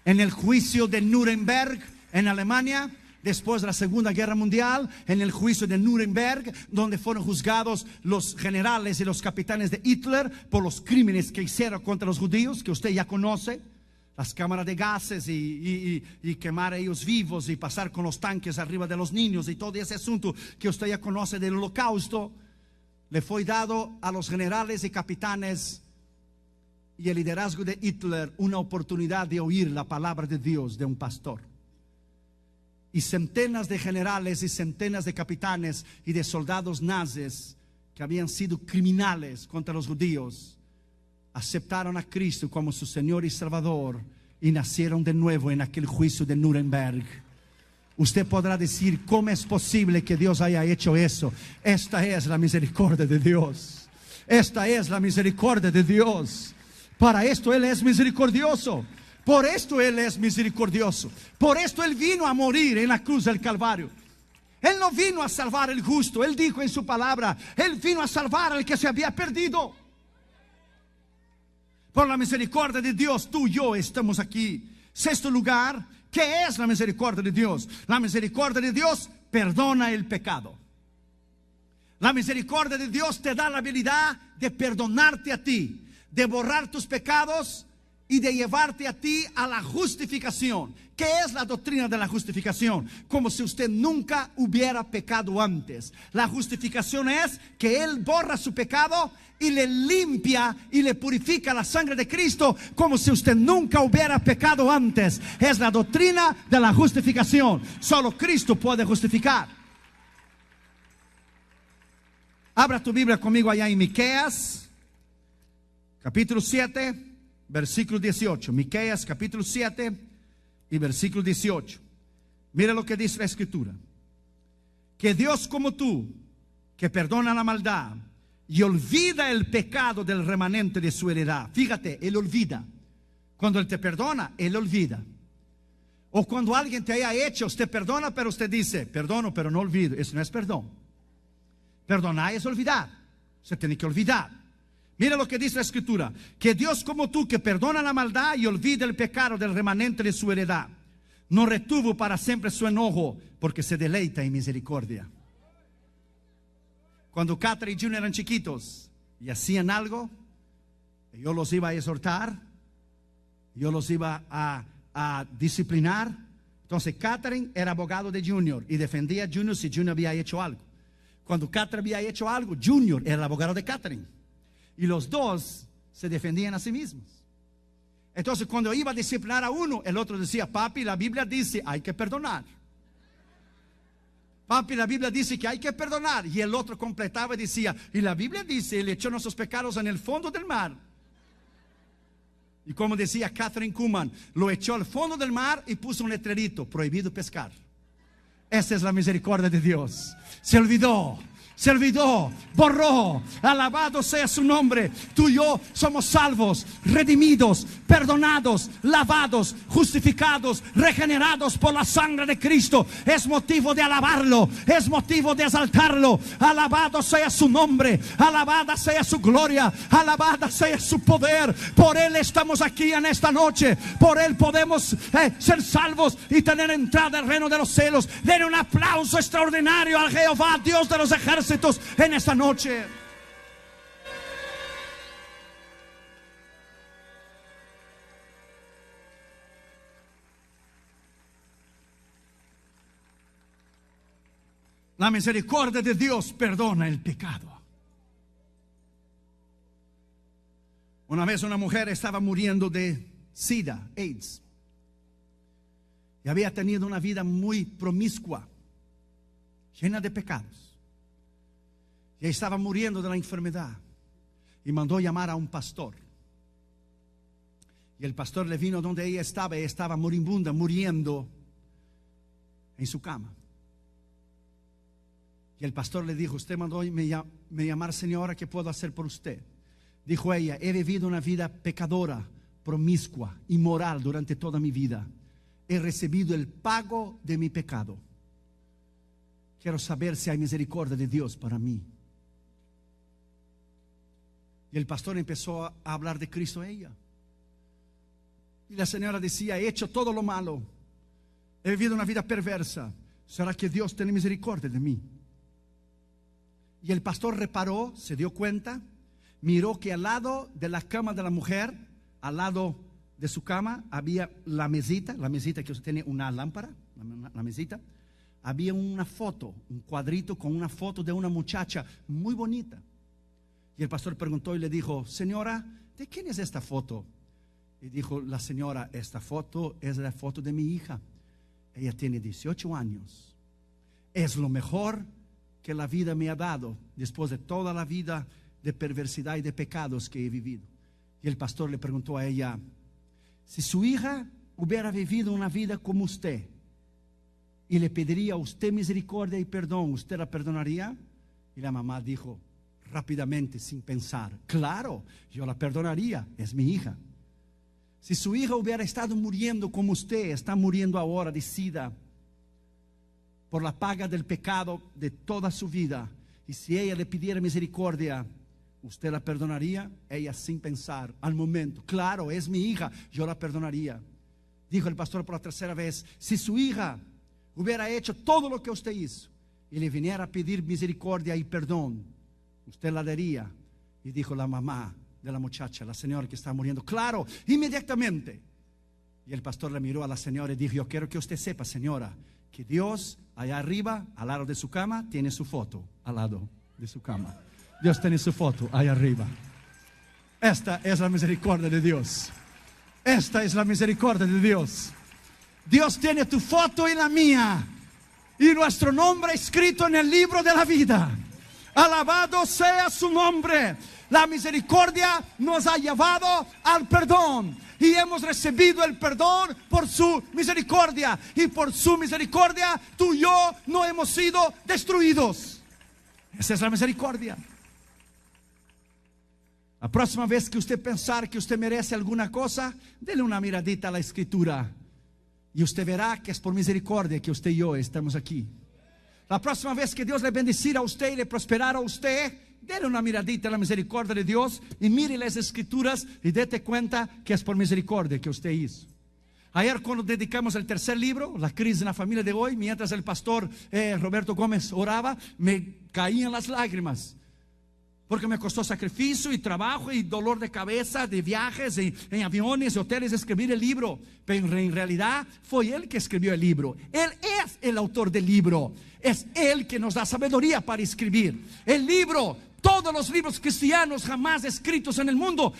En el juicio de Nuremberg en Alemania, después de la Segunda Guerra Mundial, en el juicio de Nuremberg, donde fueron juzgados los generales y los capitanes de Hitler por los crímenes que hicieron contra los judíos, que usted ya conoce. Las cámaras de gases y quemar a ellos vivos y pasar con los tanques arriba de los niños y todo ese asunto que usted ya conoce del Holocausto. Le fue dado a los generales y capitanes y el liderazgo de Hitler una oportunidad de oír la palabra de Dios de un pastor. Y centenas de generales y centenas de capitanes y de soldados nazis que habían sido criminales contra los judíos aceptaron a Cristo como su Señor y Salvador y nacieron de nuevo en aquel juicio de Nuremberg. Usted podrá decir: ¿cómo es posible que Dios haya hecho eso? Esta es la misericordia de Dios. Esta es la misericordia de Dios. Para esto Él es misericordioso. Por esto Él es misericordioso. Por esto Él vino a morir en la cruz del Calvario. Él no vino a salvar al justo. Él dijo en su palabra, Él vino a salvar al que se había perdido. Por la misericordia de Dios, tú y yo estamos aquí. Sexto lugar, ¿qué es la misericordia de Dios? La misericordia de Dios perdona el pecado. La misericordia de Dios te da la habilidad de perdonarte a ti, de borrar tus pecados y de llevarte a ti a la justificación. ¿Qué es la doctrina de la justificación? Como si usted nunca hubiera pecado antes. La justificación es que Él borra su pecado y le limpia y le purifica la sangre de Cristo, como si usted nunca hubiera pecado antes. Es la doctrina de la justificación. Solo Cristo puede justificar. Abra tu Biblia conmigo allá en Miqueas, capítulo 7. Versículo 18, Miqueas capítulo 7 y versículo 18. Mira lo que dice la Escritura: que Dios como tú, que perdona la maldad y olvida el pecado del remanente de su heredad. Fíjate, Él olvida. Cuando Él te perdona, Él olvida. O cuando alguien te haya hecho, usted perdona, pero usted dice, perdono, pero no olvido. Eso no es perdón. Perdonar es olvidar. Usted tiene que olvidar. Mira lo que dice la Escritura: que Dios como tú, que perdona la maldad y olvida el pecado del remanente de su heredad, no retuvo para siempre su enojo, porque se deleita en misericordia. Cuando Catherine y Junior eran chiquitos y hacían algo, yo los iba a exhortar, yo los iba a disciplinar. Entonces Catherine era abogado de Junior y defendía a Junior si Junior había hecho algo. Cuando Catherine había hecho algo, Junior era el abogado de Catherine. Y los dos se defendían a sí mismos. Entonces cuando iba a disciplinar a uno, el otro decía, papi, la Biblia dice hay que perdonar. Papi, la Biblia dice que hay que perdonar. Y el otro completaba y decía, y la Biblia dice, Él echó nuestros pecados en el fondo del mar. Y como decía Catherine Kuhlman, lo echó al fondo del mar y puso un letrerito: prohibido pescar. Esa es la misericordia de Dios. Se olvidó, borró. Alabado sea su nombre. Tú y yo somos salvos, redimidos, perdonados, lavados, justificados, regenerados por la sangre de Cristo. Es motivo de alabarlo, es motivo de exaltarlo. Alabado sea su nombre, alabada sea su gloria, alabada sea su poder. Por Él estamos aquí en esta noche. Por Él podemos ser salvos y tener entrada al reino de los cielos. Den un aplauso extraordinario al Jehová, Dios de los ejércitos, en esta noche. La misericordia de Dios perdona el pecado. Una vez una mujer estaba muriendo de SIDA, AIDS, y había tenido una vida muy promiscua, llena de pecados. Y estaba muriendo de la enfermedad. Y mandó llamar a un pastor. Y el pastor le vino donde ella estaba moribunda, muriendo en su cama. Y el pastor le dijo, usted mandó me llamar, señora, ¿qué puedo hacer por usted? Dijo ella, he vivido una vida pecadora, promiscua, inmoral durante toda mi vida. He recibido el pago de mi pecado. Quiero saber si hay misericordia de Dios para mí. Y el pastor empezó a hablar de Cristo a ella. Y la señora decía, he hecho todo lo malo, he vivido una vida perversa. ¿Será que Dios tiene misericordia de mí? Y el pastor reparó, se dio cuenta, miró que al lado de la cama de la mujer, al lado de su cama, había la mesita que tiene una lámpara, la mesita. Había una foto, un cuadrito con una foto de una muchacha muy bonita. Y el pastor preguntó y le dijo, señora, ¿de quién es esta foto? Y dijo la señora, esta foto es la foto de mi hija. Ella tiene 18 años. Es lo mejor que la vida me ha dado después de toda la vida de perversidad y de pecados que he vivido. Y el pastor le preguntó a ella, si su hija hubiera vivido una vida como usted y le pediría a usted misericordia y perdón, ¿usted la perdonaría? Y la mamá dijo rápidamente, sin pensar, claro, yo la perdonaría, es mi hija. Si su hija hubiera estado muriendo como usted está muriendo ahora de SIDA, por la paga del pecado de toda su vida, y si ella le pidiera misericordia, ¿usted la perdonaría? Ella sin pensar, al momento, claro, es mi hija, yo la perdonaría. Dijo el pastor por la tercera vez, si su hija hubiera hecho todo lo que usted hizo y le viniera a pedir misericordia y perdón, usted la daría. Y dijo la mamá de la muchacha, la señora que está muriendo, claro, inmediatamente. Y el pastor le miró a la señora y dijo, yo quiero que usted sepa, señora, que Dios allá arriba, al lado de su cama, tiene su foto, al lado de su cama. Dios tiene su foto allá arriba. Esta es la misericordia de Dios. Esta es la misericordia de Dios. Dios tiene tu foto y la mía, y nuestro nombre escrito en el libro de la vida. Alabado sea su nombre. La misericordia nos ha llevado al perdón, y hemos recibido el perdón por su misericordia, y por su misericordia tú y yo no hemos sido destruidos. Esa es la misericordia. La próxima vez que usted pensar que usted merece alguna cosa, dele una miradita a la escritura y usted verá que es por misericordia que usted y yo estamos aquí. La próxima vez que Dios le bendecirá a usted y le prosperará a usted, dele una miradita a la misericordia de Dios y mire las escrituras y date cuenta que es por misericordia que usted hizo. Ayer, cuando dedicamos el tercer libro, La crisis en la familia de hoy, mientras el pastor Roberto Gómez oraba, me caían las lágrimas, porque me costó sacrificio y trabajo y dolor de cabeza, de viajes en aviones y hoteles, escribir el libro. Pero en realidad fue Él que escribió el libro. Él es el autor del libro. Es Él que nos da sabiduría para escribir el libro. Todos los libros cristianos jamás escritos en el mundo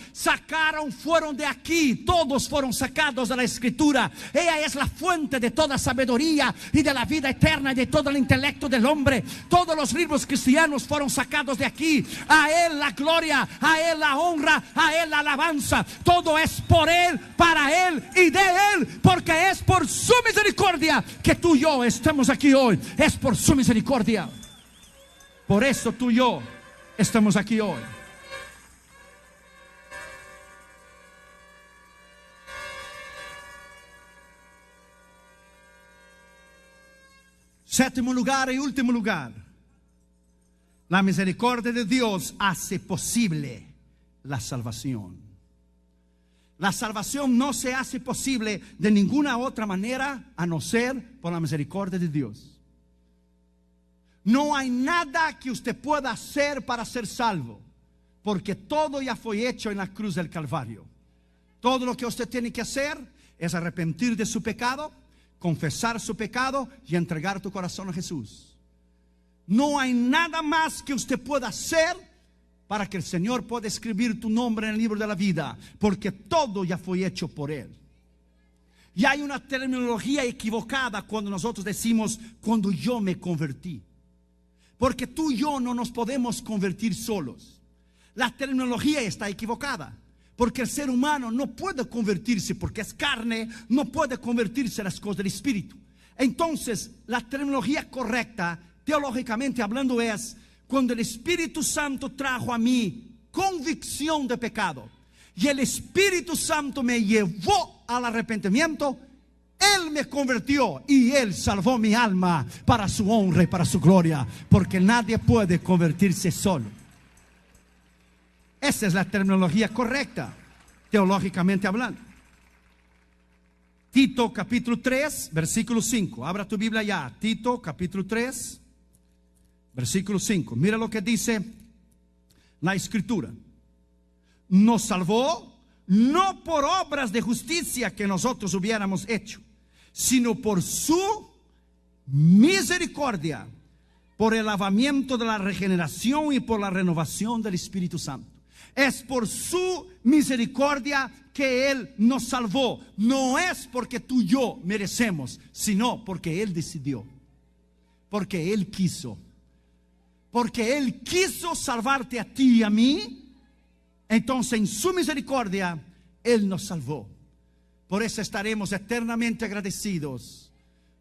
fueron de aquí. Todos fueron sacados de la escritura. Ella es la fuente de toda sabiduría y de la vida eterna y de todo el intelecto del hombre. Todos los libros cristianos fueron sacados de aquí. A Él la gloria, a Él la honra, a Él la alabanza. Todo es por Él, para Él y de Él, porque es por su misericordia que tú y yo estamos aquí hoy. Es por su misericordia. Por eso tú y yo estamos aquí hoy. Séptimo lugar y último lugar, la misericordia de Dios hace posible la salvación. La salvación no se hace posible de ninguna otra manera a no ser por la misericordia de Dios. No hay nada que usted pueda hacer para ser salvo, porque todo ya fue hecho en la cruz del Calvario. Todo lo que usted tiene que hacer es arrepentir de su pecado, confesar su pecado y entregar tu corazón a Jesús. No hay nada más que usted pueda hacer para que el Señor pueda escribir tu nombre en el libro de la vida, porque todo ya fue hecho por Él. Y hay una terminología equivocada cuando nosotros decimos cuando yo me convertí, porque tú y yo no nos podemos convertir solos. La terminología está equivocada, porque el ser humano no puede convertirse, porque es carne, no puede convertirse en las cosas del Espíritu. Entonces, la terminología correcta, teológicamente hablando, es cuando el Espíritu Santo trajo a mí convicción de pecado y el Espíritu Santo me llevó al arrepentimiento. Él me convirtió y Él salvó mi alma para su honra y para su gloria, porque nadie puede convertirse solo. Esa es la terminología correcta, teológicamente hablando. Tito capítulo 3, versículo 5. Abra tu Biblia ya. Tito capítulo 3, versículo 5. Mira lo que dice la Escritura. Nos salvó no por obras de justicia que nosotros hubiéramos hecho, sino por su misericordia, por el lavamiento de la regeneración y por la renovación del Espíritu Santo. Es por su misericordia que Él nos salvó. No es porque tú y yo merecemos, sino porque Él decidió, porque Él quiso, porque Él quiso salvarte a ti y a mí. Entonces en su misericordia Él nos salvó. Por eso estaremos eternamente agradecidos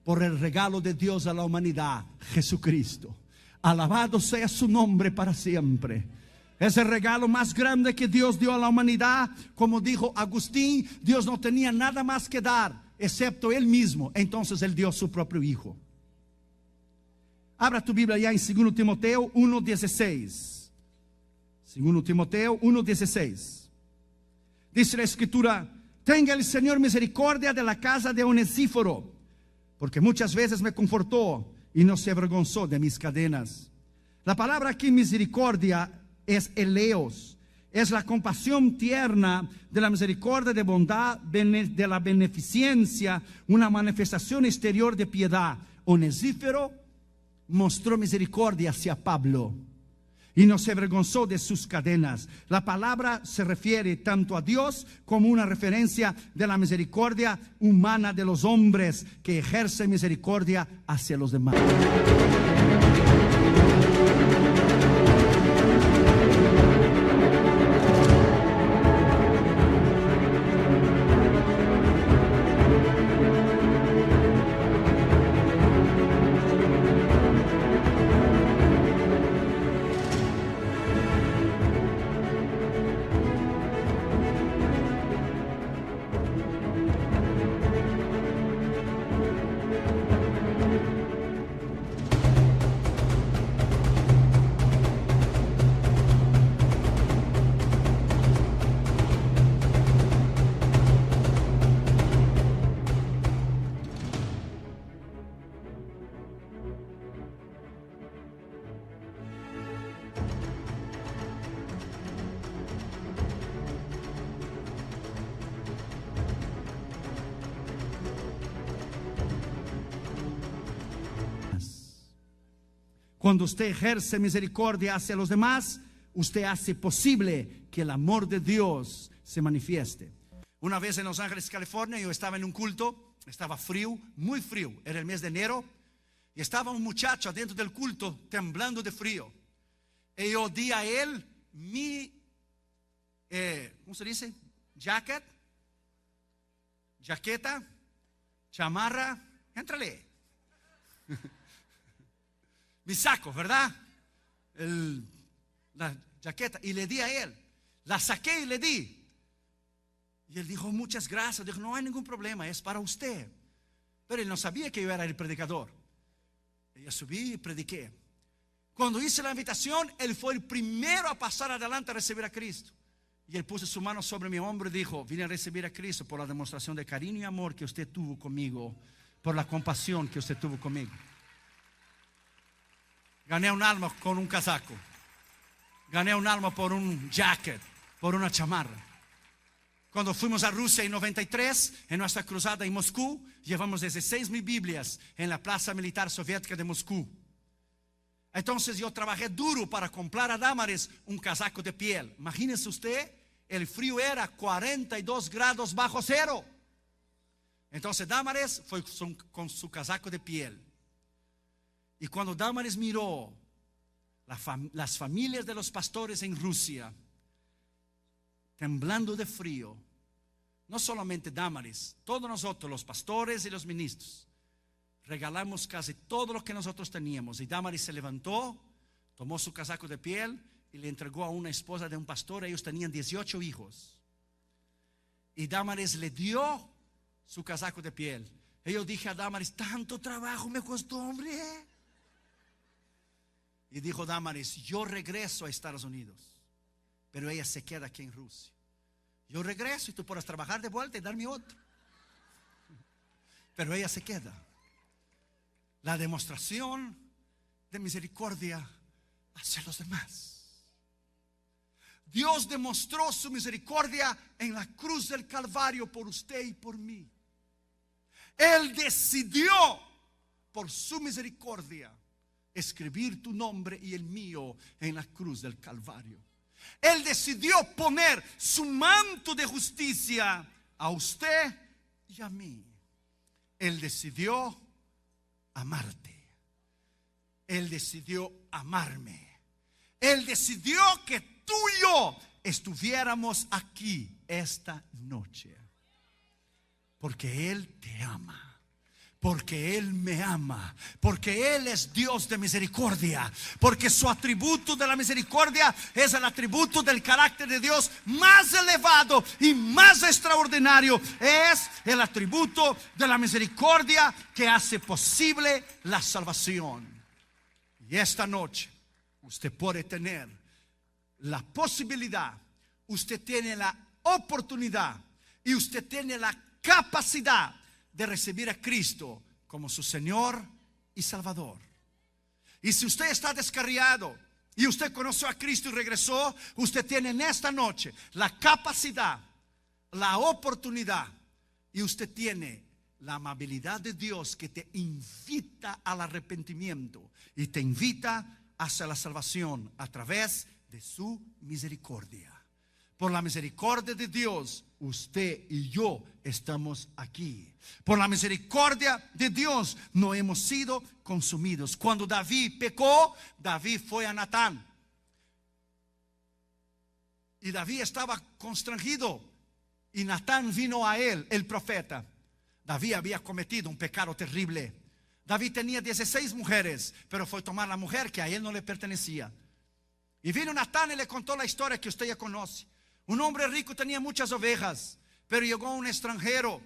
por el regalo de Dios a la humanidad, Jesucristo. Alabado sea su nombre para siempre. Es el regalo más grande que Dios dio a la humanidad. Como dijo Agustín, Dios no tenía nada más que dar, excepto Él mismo. Entonces Él dio su propio Hijo. Abra tu Biblia ya en 2 Timoteo 1:16. 2 Timoteo 1:16. Dice la Escritura: tenga el Señor misericordia de la casa de Onesíforo, porque muchas veces me confortó y no se avergonzó de mis cadenas. La palabra aquí, misericordia, es eleos. Es la compasión tierna de la misericordia, de bondad, de la beneficencia, una manifestación exterior de piedad. Onesíforo mostró misericordia hacia Pablo y no se avergonzó de sus cadenas. La palabra se refiere tanto a Dios como una referencia de la misericordia humana de los hombres que ejercen misericordia hacia los demás. Cuando usted ejerce misericordia hacia los demás, usted hace posible que el amor de Dios se manifieste. Una vez en Los Ángeles, California, yo estaba en un culto, estaba frío, muy frío, era el mes de enero, y estaba un muchacho dentro del culto temblando de frío. Y yo di a él mi, ¿cómo se dice? Jaqueta, chamarra, éntrale. Mi saco, ¿verdad? La jaqueta, y le di a él. La saqué y le di. Y él dijo: muchas gracias. Dijo: no hay ningún problema, es para usted. Pero él no sabía que yo era el predicador. Y yo subí y prediqué. Cuando hice la invitación, él fue el primero a pasar adelante a recibir a Cristo. Y él puso su mano sobre mi hombro y dijo: vine a recibir a Cristo por la demostración de cariño y amor que usted tuvo conmigo, por la compasión que usted tuvo conmigo. Gané un alma con un casaco. Gané un alma por un jacket, por una chamarra. Cuando fuimos a Rusia en 93, en nuestra cruzada en Moscú, llevamos 16,000 Biblias en la plaza militar soviética de Moscú. Entonces yo trabajé duro para comprar a Damaris un casaco de piel. Imagínese usted, el frío era 42 grados bajo cero. Entonces Damaris fue con su casaco de piel. Y cuando Damaris miró las familias de los pastores en Rusia, temblando de frío, no solamente Damaris, todos nosotros, los pastores y los ministros, regalamos casi todo lo que nosotros teníamos. Y Damaris se levantó, tomó su casaco de piel y le entregó a una esposa de un pastor. Ellos tenían 18 hijos. Y Damaris le dio su casaco de piel. Y yo dije a Damaris: tanto trabajo me costó, hombre. Y dijo Damaris: yo regreso a Estados Unidos, pero ella se queda aquí en Rusia. Yo regreso y tú podrás trabajar de vuelta y darme otro. Pero ella se queda. La demostración de misericordia hacia los demás. Dios demostró su misericordia en la cruz del Calvario por usted y por mí. Él decidió, por su misericordia, escribir tu nombre y el mío en la cruz del Calvario. Él decidió poner su manto de justicia a usted y a mí. Él decidió amarte. Él decidió amarme. Él decidió que tú y yo estuviéramos aquí esta noche. Porque Él te ama. Porque Él me ama, porque Él es Dios de misericordia, porque su atributo de la misericordia es el atributo del carácter de Dios más elevado y más extraordinario. Es el atributo de la misericordia que hace posible la salvación. Y esta noche usted puede tener la posibilidad, usted tiene la oportunidad y usted tiene la capacidad de recibir a Cristo como su Señor y Salvador. Y si usted está descarriado y usted conoció a Cristo y regresó, usted tiene en esta noche la capacidad, la oportunidad, y usted tiene la amabilidad de Dios que te invita al arrepentimiento y te invita hacia la salvación a través de su misericordia. Por la misericordia de Dios, usted y yo estamos aquí. Por la misericordia de Dios no hemos sido consumidos. Cuando David pecó, David fue a Natán. Y David estaba constrangido. Y Natán vino a él, el profeta. David había cometido un pecado terrible. David tenía 16 mujeres, pero fue a tomar la mujer que a él no le pertenecía. Y vino Natán y le contó la historia que usted ya conoce. Un hombre rico tenía muchas ovejas, pero llegó un extranjero.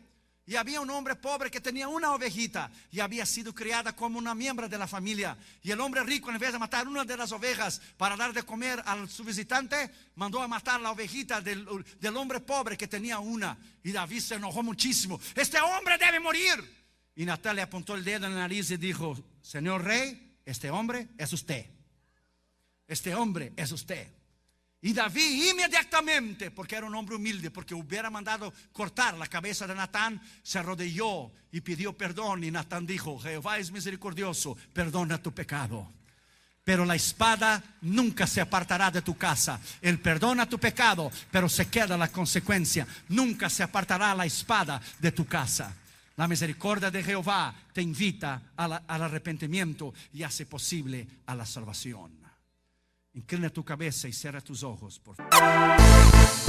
Y había un hombre pobre que tenía una ovejita y había sido criada como una miembro de la familia. Y el hombre rico, en vez de matar una de las ovejas para dar de comer a su visitante, mandó a matar la ovejita del hombre pobre que tenía una. Y David se enojó muchísimo. Este hombre debe morir. Y Natán le apuntó el dedo en la nariz y dijo: Señor rey, este hombre es usted. Este hombre es usted. Y David inmediatamente, porque era un hombre humilde, porque hubiera mandado cortar la cabeza de Natán, se arrodilló y pidió perdón. Y Natán dijo: Jehová es misericordioso, perdona tu pecado. Pero la espada nunca se apartará de tu casa. Él perdona tu pecado, pero se queda la consecuencia. Nunca se apartará la espada de tu casa. La misericordia de Jehová te invita al arrepentimiento y hace posible a la salvación. Inclina tu cabeza y cierra tus ojos, por favor.